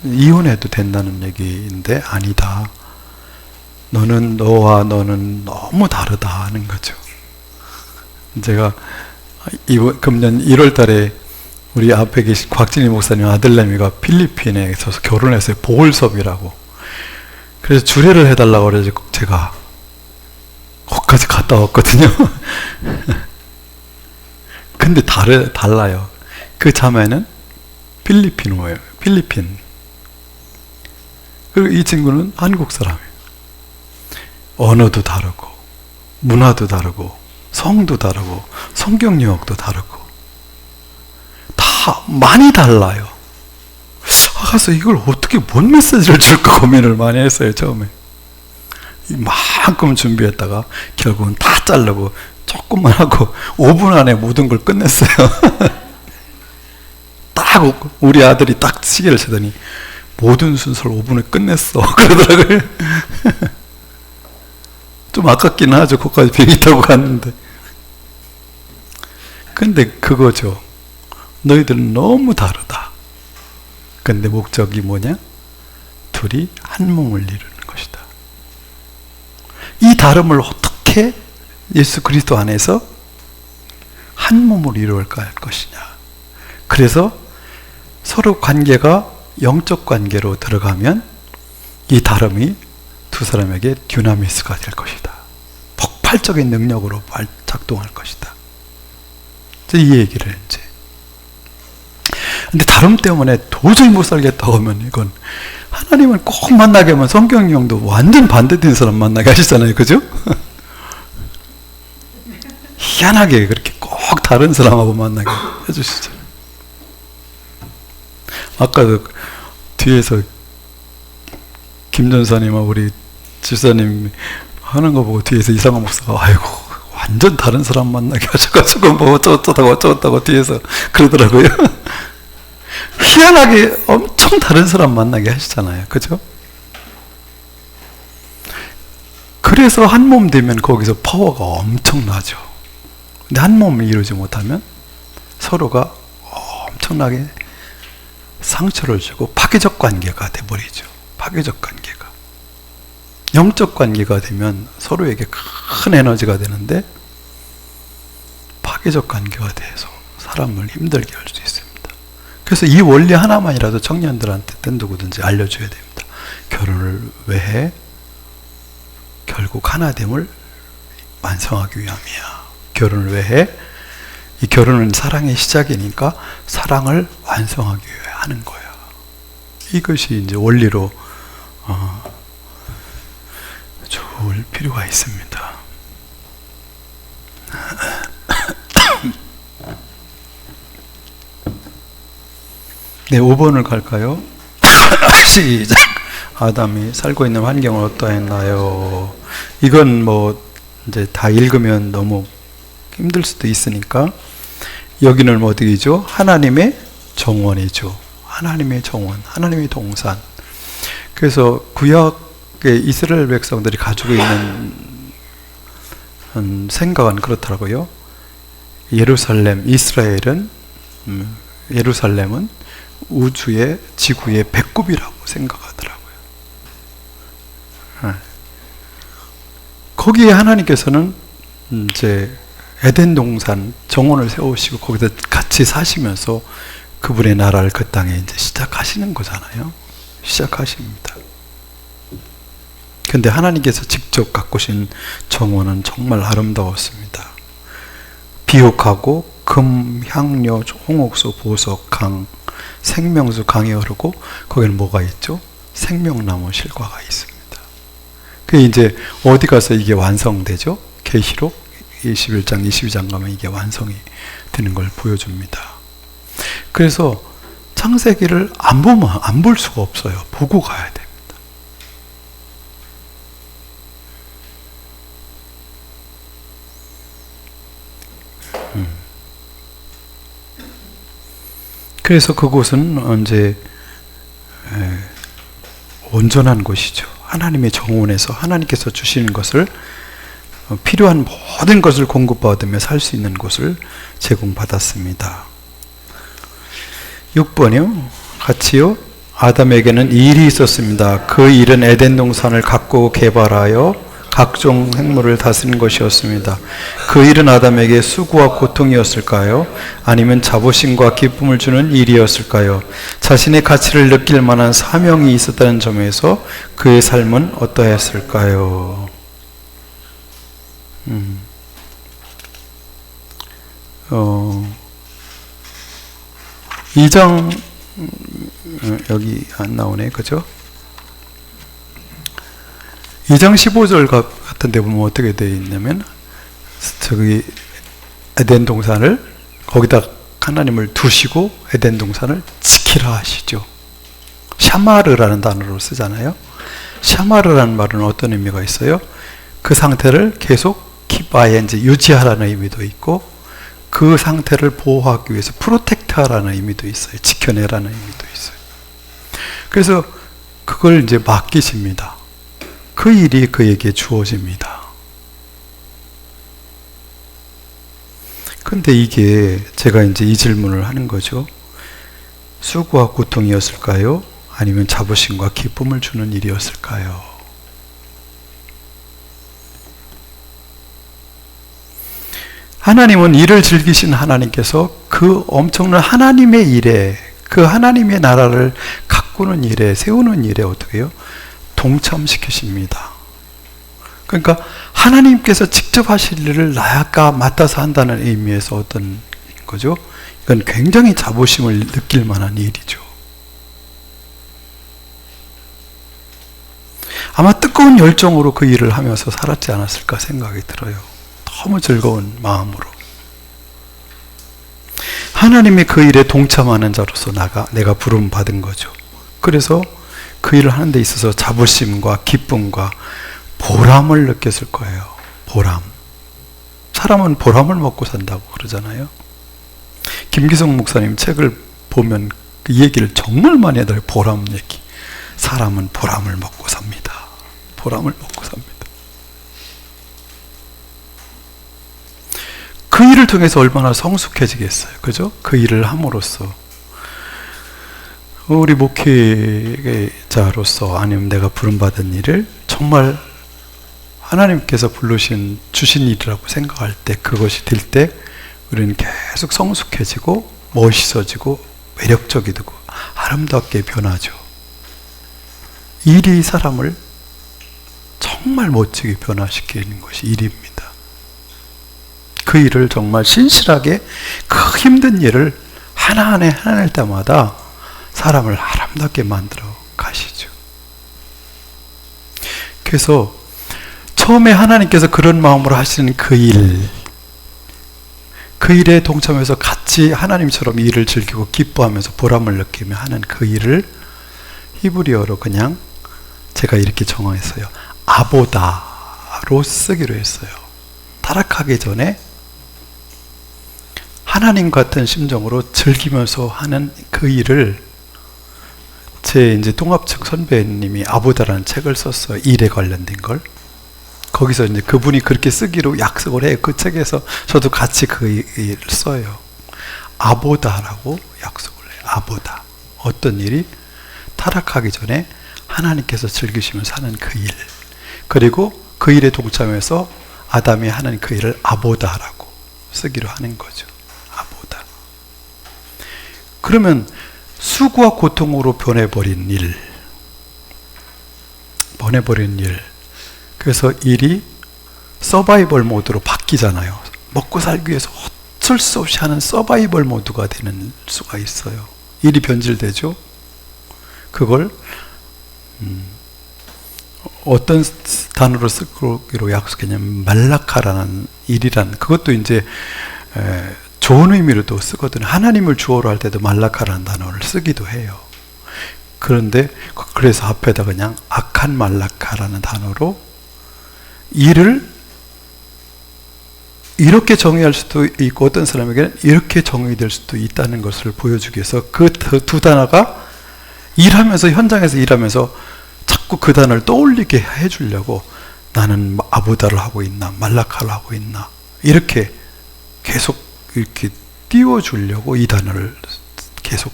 이혼해도 된다는 얘기인데 아니다. 너와 너는 너무 다르다 하는 거죠. 제가 금년 1월 달에 우리 앞에 계신 곽진희 목사님 아들내미가 필리핀에 있어서 결혼했어요. 보홀섭이라고. 그래서 주례를 해달라고 그래서 제가 거기까지 갔다 왔거든요. 근데 달라요. 그 자매는 필리핀어예요. 필리핀. 그리고 이 친구는 한국 사람이에요. 언어도 다르고 문화도 다르고 성도 다르고 성경 유형도 다르고 다 많이 달라요. 그래서 이걸 어떻게 뭔 메시지를 줄까 고민을 많이 했어요. 처음에 이만큼 준비했다가 결국은 다 자르고 조금만 하고 5분 안에 모든 걸 끝냈어요. 딱 우리 아들이 딱 시계를 세더니 모든 순서를 5분에 끝냈어 그러더라고요. 좀 아깝긴 하죠. 거기까지 비행기 타고 갔는데. 근데 그거죠. 너희들은 너무 다르다. 근데 목적이 뭐냐? 둘이 한 몸을 이루는 것이다. 이 다름을 어떻게 예수 그리스도 안에서 한 몸을 이루어갈 할 것이냐. 그래서 서로 관계가 영적 관계로 들어가면 이 다름이 두 사람에게 듀나미스가 될 것이다. 폭발적인 능력으로 작동할 것이다. 이 얘기를 이제. 근데 다름 때문에 도저히 못 살겠다고 하면 이건 하나님을 꼭 만나게 하면 성경용도 완전 반대된 사람 만나게 하시잖아요. 그죠? 희한하게 그렇게 꼭 다른 사람하고 만나게 해주시죠. 아까 뒤에서 김 전사님하고 우리 집사님 하는 거 보고 뒤에서 이상한 목사가 아이고 완전 다른 사람 만나게 하셔가지고 뭐 어쩌다고 뒤에서 그러더라고요. 희한하게 엄청 다른 사람 만나게 하시잖아요. 그죠? 그래서 한 몸 되면 거기서 파워가 엄청나죠. 근데 한 몸을 이루지 못하면 서로가 엄청나게 상처를 주고 파괴적 관계가 돼버리죠. 파괴적 관계가. 영적 관계가 되면 서로에게 큰 에너지가 되는데 파괴적 관계가 돼서 사람을 힘들게 할 수 있습니다. 그래서 이 원리 하나만이라도 청년들한테 누구든지 알려줘야 됩니다. 결혼을 왜 해? 결국 하나됨을 완성하기 위함이야. 결혼을 왜 해? 이 결혼은 사랑의 시작이니까 사랑을 완성하기 위해 하는 거야. 이것이 이제 원리로 좋을 필요가 있습니다. 네, 5번을 갈까요? 시작. 아담이 살고 있는 환경은 어떠했나요? 이건 뭐 이제 다 읽으면 너무 힘들 수도 있으니까 여기는 어디죠? 하나님의 정원이죠. 하나님의 정원, 하나님의 동산. 그래서 구약의 이스라엘 백성들이 가지고 있는 생각은 그렇더라고요. 예루살렘, 이스라엘은 예루살렘은 우주의 지구의 배꼽이라고 생각하더라고요. 거기에 하나님께서는 이제 에덴 동산 정원을 세우시고 거기서 같이 사시면서 그분의 나라를 그 땅에 이제 시작하시는 거잖아요. 시작하십니다. 근데 하나님께서 직접 가꾸신 정원은 정말 아름다웠습니다. 비옥하고 금, 향료, 홍옥수, 보석, 강, 생명수 강이 흐르고 거기는 뭐가 있죠? 생명나무 실과가 있습니다. 그 이제 어디 가서 이게 완성되죠? 계시록 21장, 22장 가면 이게 완성이 되는 걸 보여줍니다. 그래서 창세기를 안 보면 안 볼 수가 없어요. 보고 가야 됩니다. 그래서 그곳은 언제 온전한 곳이죠. 하나님의 정원에서 하나님께서 주시는 것을 필요한 모든 것을 공급받으며 살 수 있는 곳을 제공받았습니다. 6번이요. 같이요. 아담에게는 일이 있었습니다. 그 일은 에덴 동산을 가꾸고 개발하여 각종 생물을 다스린 것이었습니다. 그 일은 아담에게 수고와 고통이었을까요? 아니면 자부심과 기쁨을 주는 일이었을까요? 자신의 가치를 느낄 만한 사명이 있었다는 점에서 그의 삶은 어떠했을까요? 2장 여기 안 나오네, 그죠? 2장 15절 같은 데 보면 어떻게 되어 있냐면, 저기 에덴 동산을 거기다 하나님을 두시고 에덴 동산을 지키라 하시죠. 샤마르라는 단어로 쓰잖아요. 샤마르라는 말은 어떤 의미가 있어요? 그 상태를 계속 keep ing, 유지하라는 의미도 있고, 그 상태를 보호하기 위해서 프로텍트하라는 의미도 있어요. 지켜내라는 의미도 있어요. 그래서 그걸 이제 맡기십니다. 그 일이 그에게 주어집니다. 근데 이게 제가 이제 이 질문을 하는 거죠. 수고와 고통이었을까요? 아니면 자부심과 기쁨을 주는 일이었을까요? 하나님은 일을 즐기신 하나님께서 그 엄청난 하나님의 일에, 그 하나님의 나라를 가꾸는 일에, 세우는 일에 어떻게 해요? 동참시키십니다. 그러니까 하나님께서 직접 하실 일을 나야가 맡아서 한다는 의미에서 어떤 거죠? 이건 굉장히 자부심을 느낄 만한 일이죠. 아마 뜨거운 열정으로 그 일을 하면서 살았지 않았을까 생각이 들어요. 너무 즐거운 마음으로. 하나님의 그 일에 동참하는 자로서 내가 부름받은 거죠. 그래서 그 일을 하는 데 있어서 자부심과 기쁨과 보람을 느꼈을 거예요. 보람. 사람은 보람을 먹고 산다고 그러잖아요. 김기성 목사님 책을 보면 그 얘기를 정말 많이 하더라고요. 보람 얘기. 사람은 보람을 먹고 삽니다. 보람을 먹고 삽니다. 그 일을 통해서 얼마나 성숙해지겠어요. 그죠? 그 일을 함으로써. 우리 목회자로서 아니면 내가 부름받은 일을 정말 하나님께서 주신 일이라고 생각할 때, 그것이 될 때 우리는 계속 성숙해지고 멋있어지고 매력적이고 아름답게 변하죠. 일이 사람을 정말 멋지게 변화시키는 것이 일입니다. 그 일을 정말 신실하게, 그 힘든 일을 하나하나 해낼 때마다 사람을 아름답게 만들어 가시죠. 그래서 처음에 하나님께서 그런 마음으로 하시는 그 일에 동참해서 같이 하나님처럼 일을 즐기고 기뻐하면서 보람을 느끼며 하는 그 일을 히브리어로 그냥 제가 이렇게 정했어요. 아보다로 쓰기로 했어요. 타락하기 전에 하나님 같은 심정으로 즐기면서 하는 그 일을, 제 이제 동합측 선배님이 아보다라는 책을 썼어요. 일에 관련된 걸. 거기서 이제 그분이 그렇게 쓰기로 약속을 해요. 그 책에서 저도 같이 그 일을 써요. 아보다라고 약속을 해요. 아보다. 어떤 일이? 타락하기 전에 하나님께서 즐기시면서 하는 그 일. 그리고 그 일에 동참해서 아담이 하는 그 일을 아보다라고 쓰기로 하는 거죠. 아보다. 그러면 수고와 고통으로 변해버린 일. 그래서 일이 서바이벌 모드로 바뀌잖아요. 먹고 살기 위해서 어쩔 수 없이 하는 서바이벌 모드가 되는 수가 있어요. 일이 변질되죠. 그걸 어떤 단어로 쓰기로 약속했냐면 말라카라는 일이란, 그것도 이제 좋은 의미로도 쓰거든요. 하나님을 주어로 할 때도 말라카라는 단어를 쓰기도 해요. 그런데 그래서 앞에다 그냥 악한 말라카라는 단어로 일을 이렇게 정의할 수도 있고, 어떤 사람에게는 이렇게 정의될 수도 있다는 것을 보여주기 위해서 그 두 단어가 일하면서, 현장에서 일하면서 자꾸 그 단어를 떠올리게 해주려고, 나는 아보다를 하고 있나 말라카를 하고 있나, 이렇게 계속 이렇게 띄워주려고 이 단어를 계속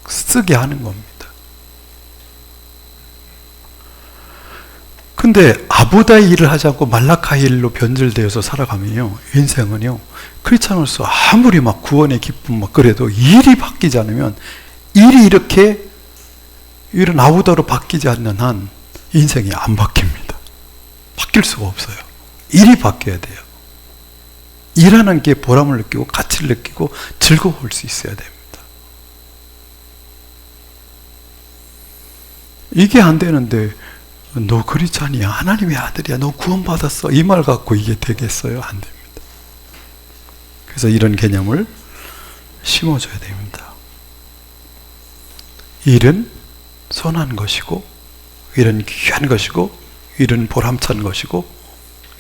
쓰게 하는 겁니다. 근데 아보다의 일을 하지 않고 말라카의 일로 변질되어서 살아가면요, 인생은요, 크리스찬으로서 아무리 막 구원의 기쁨 막 그래도 일이 바뀌지 않으면, 일이 이렇게 이런 아보다로 바뀌지 않는 한 인생이 안 바뀝니다. 바뀔 수가 없어요. 일이 바뀌어야 돼요. 일하는 게 보람을 느끼고 가치를 느끼고 즐거울 수 있어야 됩니다. 이게 안 되는데 너 크리스찬이야, 하나님의 아들이야, 너 구원받았어, 이 말 갖고 이게 되겠어요? 안 됩니다. 그래서 이런 개념을 심어줘야 됩니다. 일은 선한 것이고, 일은 귀한 것이고, 일은 보람찬 것이고,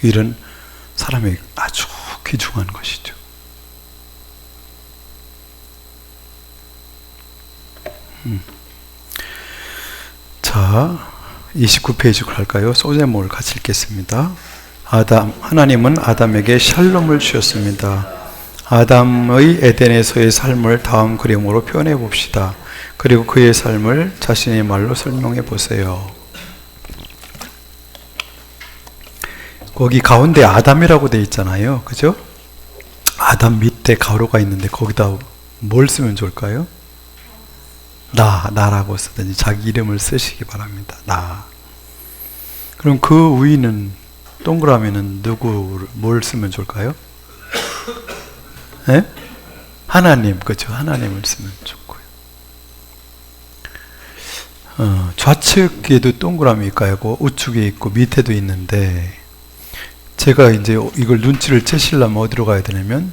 일은 사람에게 아주 귀중한 것이죠. 자, 29페이지 갈까요? 소제목을 같이 읽겠습니다. 하나님은 아담에게 샬롬을 주셨습니다. 아담의 에덴에서의 삶을 다음 그림으로 표현해 봅시다. 그리고 그의 삶을 자신의 말로 설명해 보세요. 거기 가운데 아담이라고 되어 있잖아요. 그죠? 아담 밑에 가로가 있는데 거기다 뭘 쓰면 좋을까요? 나라고 쓰든지 자기 이름을 쓰시기 바랍니다. 나. 그럼 그 위는 동그라미는 뭘 쓰면 좋을까요? 네? 하나님, 그렇죠? 하나님을 쓰면 좋고요. 좌측에도 동그라미 있고 우측에 있고 밑에도 있는데, 제가 이제 이걸 눈치를 채시려면 어디로 가야 되냐면,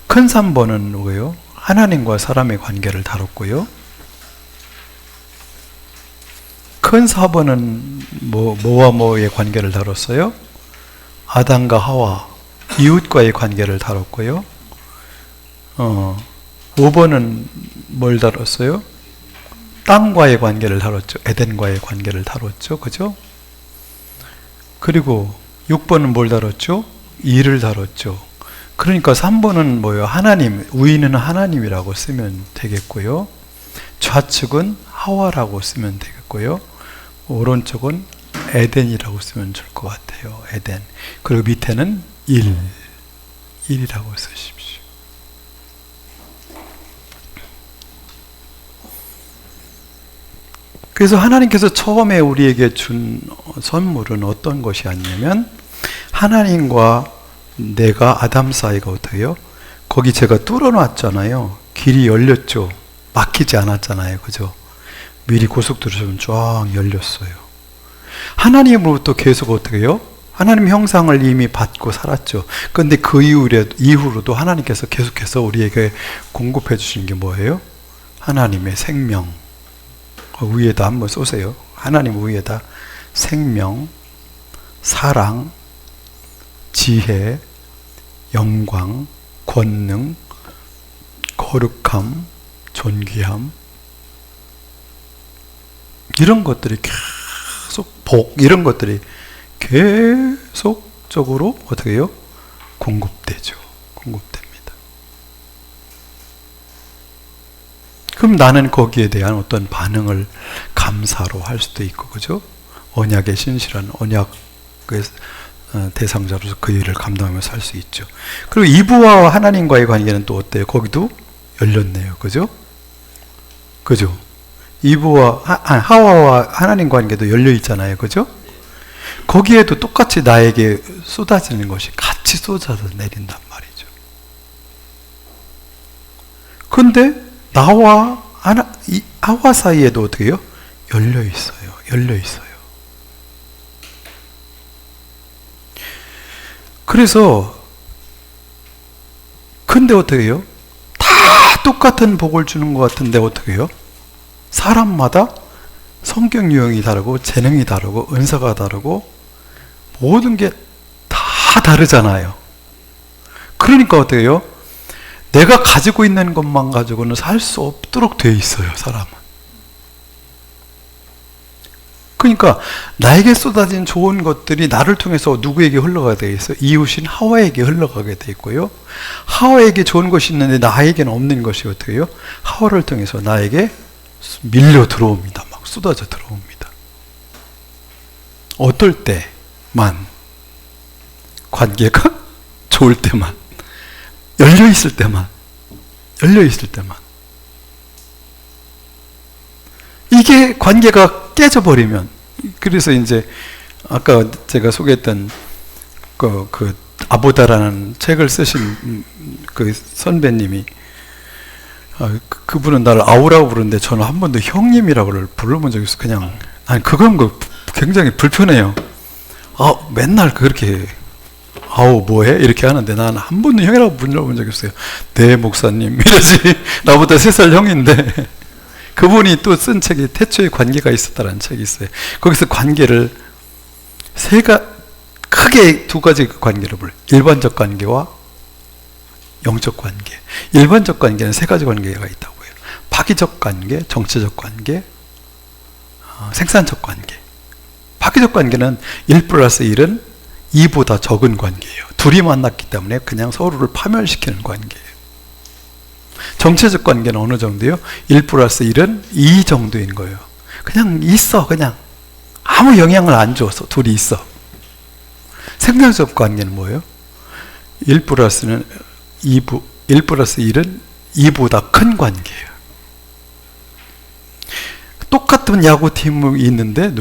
큰 3번은 뭐예요? 하나님과 사람의 관계를 다뤘고요. 큰 4번은 뭐와 뭐의 관계를 다뤘어요? 아담과 하와, 이웃과의 관계를 다뤘고요. 5번은 뭘 다뤘어요? 땅과의 관계를 다뤘죠. 에덴과의 관계를 다뤘죠. 그죠? 그리고 6번은 뭘 다뤘죠? 일을 다뤘죠. 그러니까 3번은 뭐예요? 하나님, 위는 하나님이라고 쓰면 되겠고요. 좌측은 하와라고 쓰면 되겠고요. 오른쪽은 에덴이라고 쓰면 좋을 것 같아요. 에덴. 그리고 밑에는 일이라고 쓰십시오. 그래서 하나님께서 처음에 우리에게 준 선물은 어떤 것이 아니냐면, 하나님과 내가 아담 사이가 어때요? 거기 제가 뚫어놨잖아요. 길이 열렸죠. 막히지 않았잖아요. 그죠? 미리 고속도로처럼 쫙 열렸어요. 하나님으로부터 계속 어떻게 해요? 하나님 형상을 이미 받고 살았죠. 그런데 그 이후로도 하나님께서 계속해서 우리에게 공급해 주신 게 뭐예요? 하나님의 생명. 위에다 한번 쏘세요. 하나님 위에다 생명, 사랑, 지혜, 영광, 권능, 거룩함, 존귀함, 이런 것들이 계속 이런 것들이 계속적으로 어떻게 해요? 공급되죠. 공급됩니다. 그럼 나는 거기에 대한 어떤 반응을 감사로 할 수도 있고, 그죠? 언약의 신실한 언약의 대상자로서 그 일을 감당하며 살 수 있죠. 그리고 이브와 하나님과의 관계는 또 어때요? 거기도 열렸네요. 그죠? 그죠? 이브와 하와와 하나님 관계도 열려 있잖아요. 그죠? 거기에도 똑같이 나에게 쏟아지는 것이 같이 쏟아져 내린단 말이죠. 근데 나와 하와 사이에도 어떻게 해요? 열려 있어요. 열려 있어요. 그래서 근데 어떻게 해요? 다 똑같은 복을 주는 것 같은데 어떻게 해요? 사람마다 성격 유형이 다르고 재능이 다르고 은사가 다르고 모든 게 다 다르잖아요. 그러니까 어떻게 해요? 내가 가지고 있는 것만 가지고는 살 수 없도록 돼 있어요, 사람은. 그러니까 나에게 쏟아진 좋은 것들이 나를 통해서 누구에게 흘러가게 돼 있어요? 이웃인 하와에게 흘러가게 돼 있고요. 하와에게 좋은 것이 있는데 나에게는 없는 것이 어떻게 해요? 하와를 통해서 나에게 밀려 들어옵니다. 막 쏟아져 들어옵니다. 어떨 때만, 관계가 좋을 때만, 열려 있을 때만, 이게 관계가 깨져버리면, 그래서 이제 아까 제가 소개했던 그 아보다라는 책을 쓰신 그 선배님이, 그분은 나를 아우라고 부르는데 저는 한 번도 형님이라고 불러본 적이 없어요. 그냥, 아니, 그건 굉장히 불편해요. 맨날 그렇게, 아우, 뭐해? 이렇게 하는데 나는 한 번도 형이라고 불러본 적이 없어요. 네, 목사님. 이러지. 나보다 3살 형인데. 그분이 또 쓴 책이 태초에 관계가 있었다라는 책이 있어요. 거기서 관계를 크게 2가지 관계를 불러요. 일반적 관계와 영적 관계. 일반적 관계는 3가지 관계가 있다고 해요. 파기적 관계, 정치적 관계, 생산적 관계. 파기적 관계는 1+1은 2보다 적은 관계예요. 둘이 만났기 때문에 그냥 서로를 파멸시키는 관계예요. 정체적 관계는 어느 정도요? 1+1은 2 정도인 거예요. 그냥 있어, 그냥. 아무 영향을 안 줘서 둘이 있어. 생산적 관계는 뭐예요? 1+1은 2보다 큰 관계예요. 똑같은 야구팀이 있는데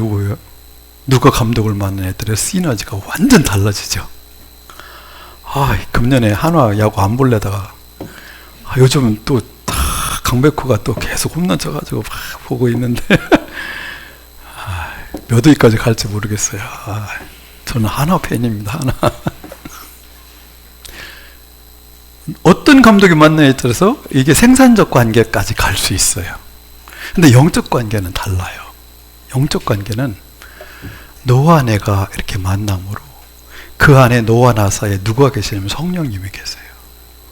누가 감독을 맡는 애들의 시너지가 완전 달라지죠. 금년에 한화 야구 안 볼래다가 요즘은 또 강백호가 또 계속 홈런 쳐가지고 막 보고 있는데 몇 위까지 갈지 모르겠어요. 저는 한화 팬입니다. 한화. 어떤 감독이 만나에 따라서 이게 생산적 관계까지 갈 수 있어요. 근데 영적 관계는 달라요. 영적 관계는 너와 내가 이렇게 만남으로 그 안에 너와 나 사이에 누가 계시냐면 성령님이 계세요.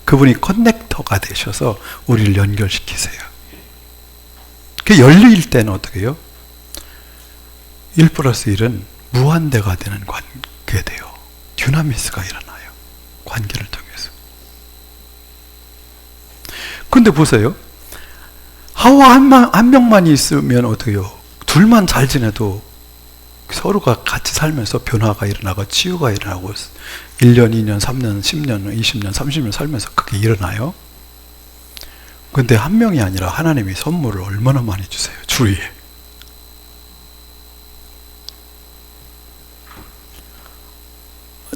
그분이 커넥터가 되셔서 우리를 연결시키세요. 그 열릴 때는 어떻게 해요? 1+1은 무한대가 되는 관계 돼요. 듀나미스가 일어나요. 관계를 통해서. 근데 보세요. 하와 한 명만 있으면 어떻게 해요? 둘만 잘 지내도 서로가 같이 살면서 변화가 일어나고 치유가 일어나고 1년, 2년, 3년, 10년, 20년, 30년 살면서 그게 일어나요. 근데 한 명이 아니라 하나님이 선물을 얼마나 많이 주세요. 주위에.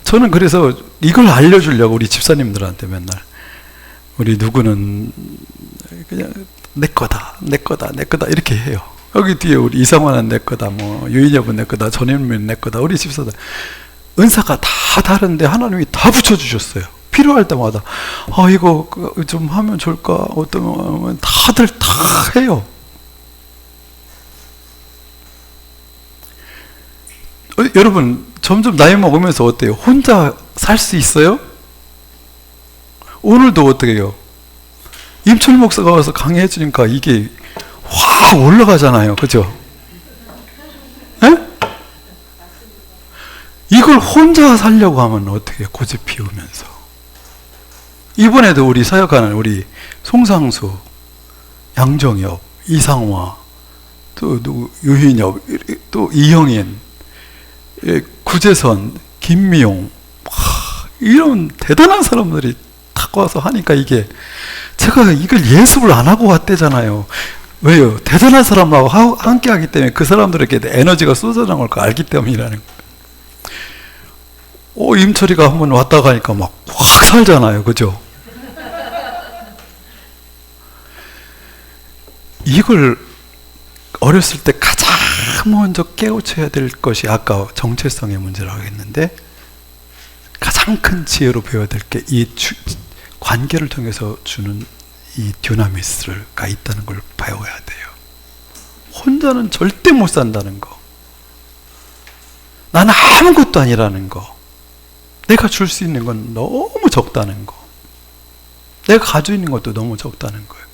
저는 그래서 이걸 알려주려고 우리 집사님들한테 맨날 우리 누구는 그냥 내 거다 이렇게 해요. 여기 뒤에 우리 이상환은 내 거다, 뭐 유인엽은 내 거다, 전현민은 내 거다. 우리 집사들 은사가 다 다른데 하나님이 다 붙여주셨어요. 필요할 때마다 이거 좀 하면 좋을까? 어떤 다들 다 해요. 여러분 점점 나이 먹으면서 어때요? 혼자 살 수 있어요? 오늘도 어떻게 해요? 임철 목사가 와서 강의해 주니까 이게 확 올라가잖아요. 그죠? 에? 이걸 혼자 살려고 하면 어떻게 해요? 고집 피우면서. 이번에도 우리 사역하는 우리 송상수, 양정엽, 이상화, 또 누구 유인엽, 또 이영인, 구재선, 김미용, 이런 대단한 사람들이 탁 와서 하니까 이게 제가 이걸 예습을 안 하고 왔대잖아요. 왜요? 대단한 사람하고 함께 하기 때문에 그 사람들에게 에너지가 쏟아나올 걸 알기 때문이라는 거예요. 임철이가 한번 왔다 가니까 막 확 살잖아요. 그죠? 이걸 어렸을 때 가장 먼저 깨우쳐야 될 것이 아까 정체성의 문제라고 했는데 가장 큰 지혜로 배워야 될 게 이 관계를 통해서 주는 이 듀나미스가 있다는 걸 배워야 돼요. 혼자는 절대 못 산다는 거. 나는 아무것도 아니라는 거. 내가 줄 수 있는 건 너무 적다는 거. 내가 가지고 있는 것도 너무 적다는 거예요.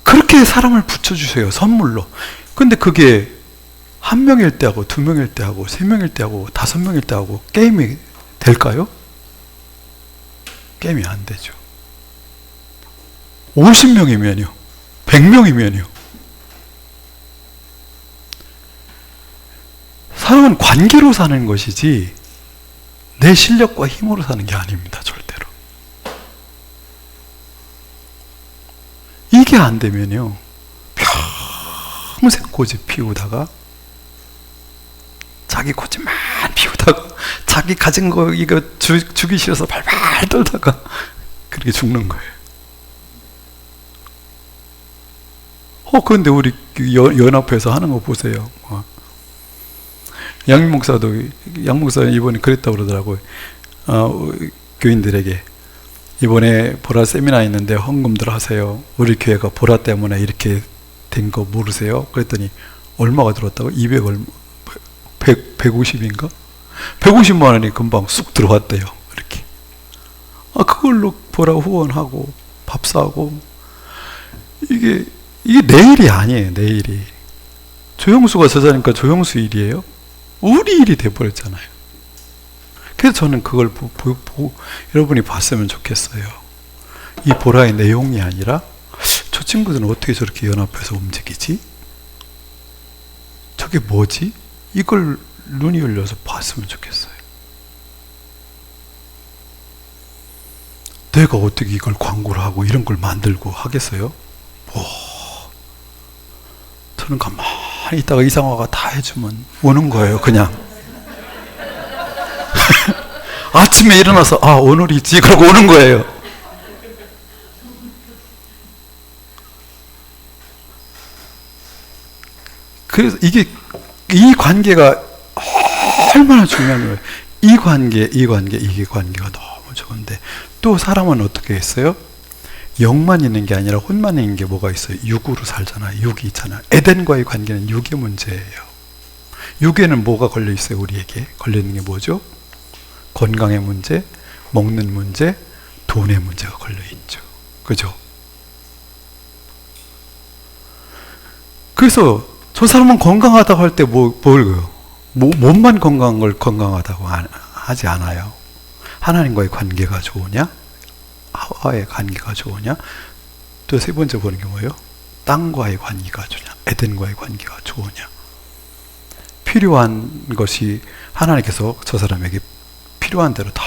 그렇게 사람을 붙여주세요. 선물로. 근데 그게 1명일 때 하고 2명일 때 하고 3명일 때 하고 5명일 때 하고 게임이 될까요? 게임이 안 되죠. 50명이면요. 100명이면요. 사람은 관계로 사는 것이지 내 실력과 힘으로 사는 게 아닙니다. 절대로. 이게 안 되면요, 평생 고집 피우다가, 자기 고집만 피우다가 자기 가진 거 이거 주기 싫어서 발발 떨다가 그렇게 죽는 거예요. 그런데 우리 연합회에서 하는 거 보세요. 양 목사 이번에 그랬다고 그러더라고요. 교인들에게 이번에 보라 세미나 있는데 헌금들 하세요. 우리 교회가 보라 때문에 이렇게 된 거 모르세요? 그랬더니 얼마가 들었다고? 200 얼마? 150인가? 150만 원이 금방 쑥 들어왔대요. 이렇게. 그걸로 보라 후원하고 밥 사고, 이게 내일이 아니에요. 내일이. 조영수가 저자니까 조영수 일이에요. 우리 일이 돼버렸잖아요. 그래서 저는 그걸 보고 여러분이 봤으면 좋겠어요. 이 보라의 내용이 아니라 저 친구들은 어떻게 저렇게 연합해서 움직이지? 저게 뭐지? 이걸 눈이 열려서 봤으면 좋겠어요. 내가 어떻게 이걸 광고를 하고 이런 걸 만들고 하겠어요? 저는 가만히 있다가 이상화가 다 해주면 오는 거예요. 그냥 아침에 일어나서 오늘이지 그러고 오는 거예요. 그래서 이 관계가 얼마나 중요한 거예요. 이게 관계가 너무 좋은데, 또 사람은 어떻게 했어요? 영만 있는 게 아니라 혼만 있는 게 뭐가 있어요? 육으로 살잖아요. 육이 있잖아요. 에덴과의 관계는 육의 문제예요. 육에는 뭐가 걸려 있어요? 우리에게 걸려 있는 게 뭐죠? 건강의 문제, 먹는 문제, 돈의 문제가 걸려 있죠. 그죠? 그래서 저 사람은 건강하다고 할 때 뭘요? 몸만 건강한 걸 건강하다고 하지 않아요. 하나님과의 관계가 좋으냐? 하와의 관계가 좋으냐? 또 세 번째 보는 게 뭐예요? 땅과의 관계가 좋으냐? 에덴과의 관계가 좋으냐? 필요한 것이 하나님께서 저 사람에게 필요한 대로 다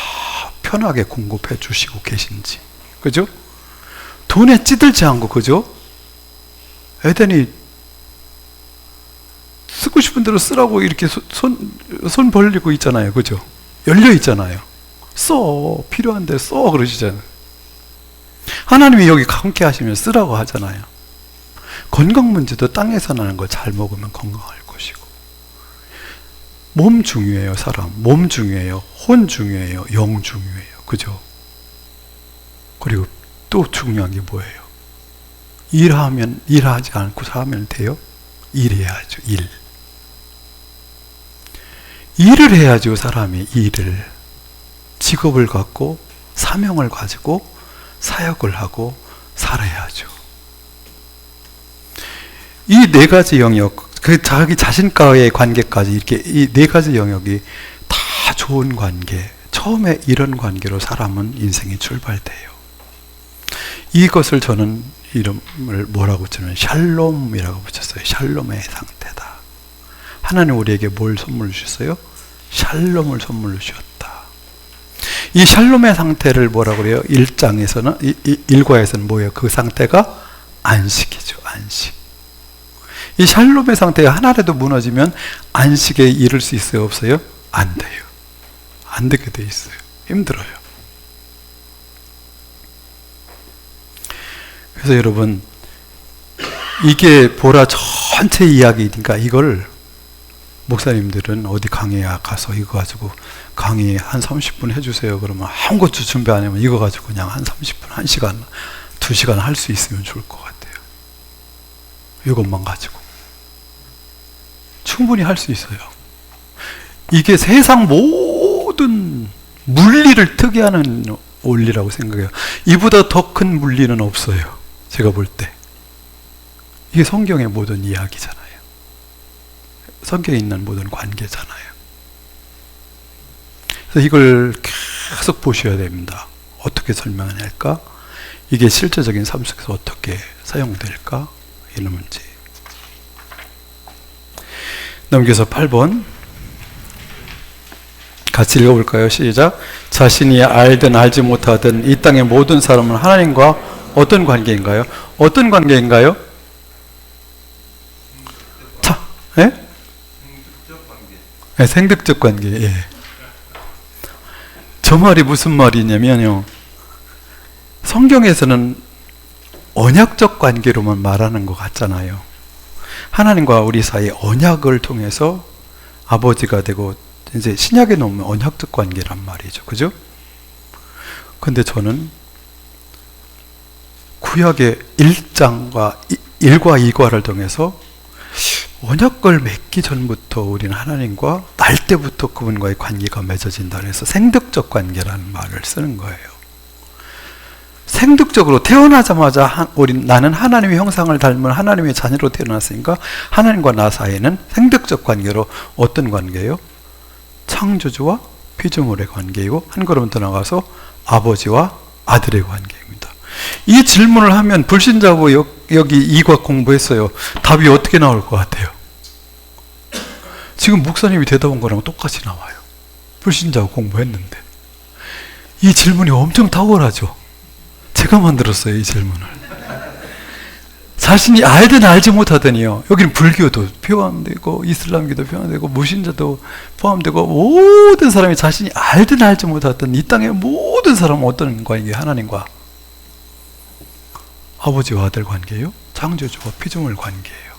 편하게 공급해 주시고 계신지, 그죠? 돈에 찌들지 않고, 그죠? 에덴이 쓰고 싶은 대로 쓰라고 이렇게 손 벌리고 있잖아요. 그죠? 열려 있잖아요. 필요한 데 써 그러시잖아요. 하나님이 여기 함께 하시면 쓰라고 하잖아요. 건강 문제도 땅에서 나는 거 잘 먹으면 건강할 것이고, 몸 중요해요. 사람 몸 중요해요. 혼 중요해요. 영 중요해요. 그죠? 그리고 또 중요한 게 뭐예요? 일하지 않고 사면 돼요? 일해야죠. 일을 해야죠. 사람이 일을, 직업을 갖고 사명을 가지고 사역을 하고 살아야죠. 이 네 가지 영역, 자기 자신과의 관계까지, 이렇게 이 네 가지 영역이 다 좋은 관계, 처음에 이런 관계로 사람은 인생이 출발돼요. 이것을 저는 이름을 뭐라고 붙이면 샬롬이라고 붙였어요. 샬롬의 상태다. 하나님 우리에게 뭘 선물로 주셨어요? 샬롬을 선물로 주셨다. 이 샬롬의 상태를 뭐라고 그래요? 1과에서는 뭐예요? 그 상태가 안식이죠. 안식. 이 샬롬의 상태가 하나라도 무너지면 안식에 이를 수 있어요? 없어요? 안 돼요. 안 되게 돼 있어요. 힘들어요. 그래서 여러분, 이게 보라 전체 이야기니까 이걸 목사님들은 어디 강의에 가서 이거 가지고 강의 한 30분 해주세요. 그러면 아무것도 준비 안 하면 이거 가지고 그냥 한 30분, 1시간, 2시간 할 수 있으면 좋을 것 같아요. 이것만 가지고. 충분히 할 수 있어요. 이게 세상 모든 물리를 특이하는 원리라고 생각해요. 이보다 더 큰 물리는 없어요. 제가 볼 때. 이게 성경의 모든 이야기잖아요. 성경에 있는 모든 관계잖아요. 그래서 이걸 계속 보셔야 됩니다. 어떻게 설명할까? 이게 실제적인 삶 속에서 어떻게 사용될까? 이런 문제. 넘겨서 8번. 같이 읽어볼까요? 시작. 자신이 알든 알지 못하든 이 땅의 모든 사람은 하나님과 어떤 관계인가요? 어떤 관계인가요? 자, 예? 생득적 관계. 네, 생득적 관계. 예. 저 말이 무슨 말이냐면요. 성경에서는 언약적 관계로만 말하는 것 같잖아요. 하나님과 우리 사이 언약을 통해서 아버지가 되고 이제 신약에 놓으면 언약적 관계란 말이죠. 그죠? 근데 저는 구약의 1장과 1과 2과를 통해서 언약을 맺기 전부터 우리는 하나님과 날 때부터 그분과의 관계가 맺어진다 그래서 생득적 관계라는 말을 쓰는 거예요. 생득적으로 태어나자마자 나는 하나님의 형상을 닮은 하나님의 자녀로 태어났으니까 하나님과 나 사이에는 생득적 관계로 어떤 관계예요? 창조주와 피조물의 관계이고 한 걸음 더 나가서 아버지와 아들의 관계입니다. 이 질문을 하면 불신자고 여기 이과 공부했어요. 답이 어떻게 나올 것 같아요? 지금 목사님이 대답한 거랑 똑같이 나와요. 불신자고 공부했는데. 이 질문이 엄청 탁월하죠. 제가 만들었어요, 이 질문을. 자신이 알든 알지 못하더니요. 여기는 불교도 포함되고 이슬람교도 포함되고 무신자도 포함되고 모든 사람이 자신이 알든 알지 못하던 이 땅의 모든 사람은 어떤 관계예요? 하나님과 아버지와 아들 관계예요? 창조주와 피조물 관계예요.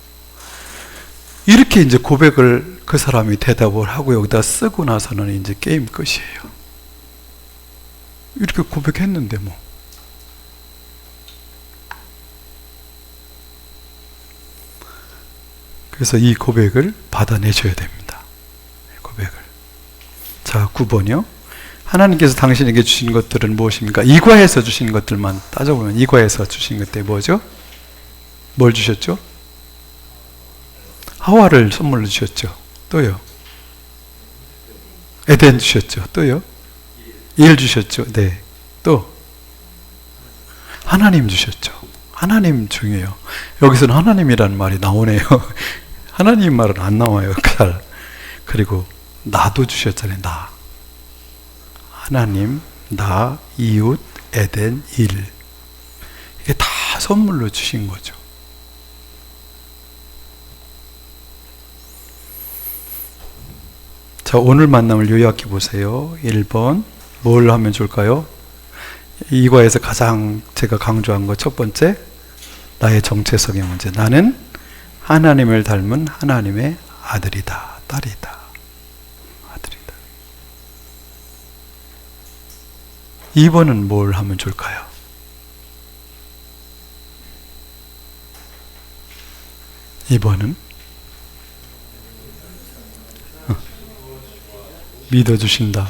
이렇게 이제 고백을 그 사람이 대답을 하고 여기다 쓰고 나서는 이제 게임 끝이에요. 이렇게 고백했는데 뭐. 그래서 이 고백을 받아내셔야 됩니다. 고백을. 자, 9번이요. 하나님께서 당신에게 주신 것들은 무엇입니까? 이과에서 주신 것들만 따져보면 이과에서 주신 것들이 뭐죠? 뭘 주셨죠? 하와를 선물로 주셨죠. 또요? 에덴 주셨죠. 또요? 일 주셨죠. 네. 또 하나님 주셨죠. 하나님 중요해요. 여기서는 하나님이라는 말이 나오네요. 하나님 말은 안 나와요. 잘. 그리고 나도 주셨잖아요. 나. 하나님, 나, 이웃, 에덴, 일. 이게 다 선물로 주신 거죠. 자, 오늘 만남을 요약해 보세요. 1번. 뭘 하면 좋을까요? 이과에서 가장 제가 강조한 거 첫 번째. 나의 정체성의 문제. 나는 하나님을 닮은 하나님의 아들이다. 딸이다. 아들이다. 2번은 뭘 하면 좋을까요? 이번은 믿어주신다.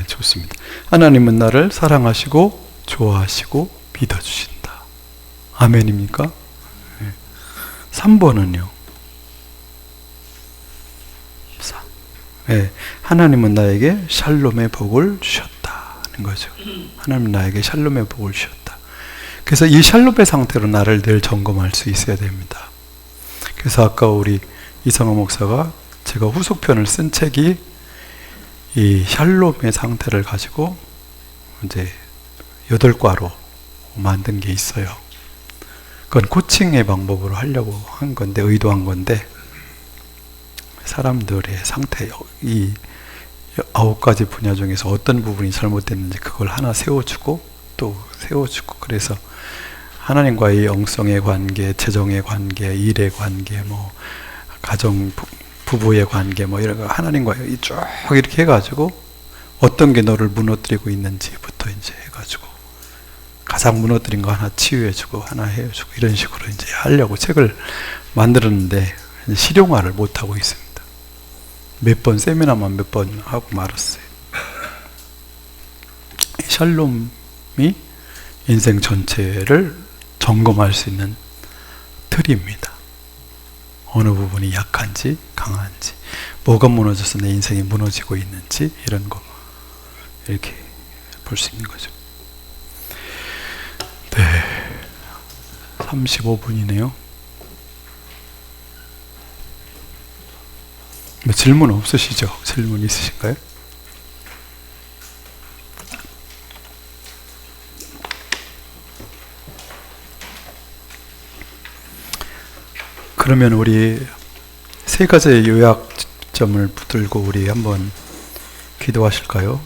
좋습니다. 하나님은 나를 사랑하시고 좋아하시고 믿어주신다. 아멘입니까? 3번은요. 하나님은 나에게 샬롬의 복을 주셨다는 거죠. 하나님은 나에게 샬롬의 복을 주셨다. 그래서 이 샬롬의 상태로 나를 늘 점검할 수 있어야 됩니다. 그래서 아까 우리 이성호 목사가 제가 후속편을 쓴 책이 이 샬롬의 상태를 가지고 이제 8과로 만든 게 있어요. 그건 코칭의 방법으로 하려고 한 건데, 의도한 건데, 사람들의 상태, 이 9가지 분야 중에서 어떤 부분이 잘못됐는지 그걸 하나 세워주고 또 세워주고, 그래서 하나님과의 영성의 관계, 재정의 관계, 일의 관계, 뭐 가정 부부의 관계, 뭐 이런 거 하나님과 쭉 이렇게 해가지고 어떤 게 너를 무너뜨리고 있는지부터 이제 해가지고 가장 무너뜨린 거 하나 치유해주고 하나 해주고 이런 식으로 이제 하려고 책을 만들었는데 실용화를 못 하고 있습니다. 몇 번 세미나만 몇 번 하고 말았어요. 샬롬이 인생 전체를 점검할 수 있는 틀입니다. 어느 부분이 약한지 강한지, 뭐가 무너져서 내 인생이 무너지고 있는지 이런 거 이렇게 볼 수 있는 거죠. 네, 35분이네요. 뭐 질문 없으시죠? 질문 있으신가요? 그러면 우리 세 가지의 요약점을 붙들고 우리 한번 기도하실까요?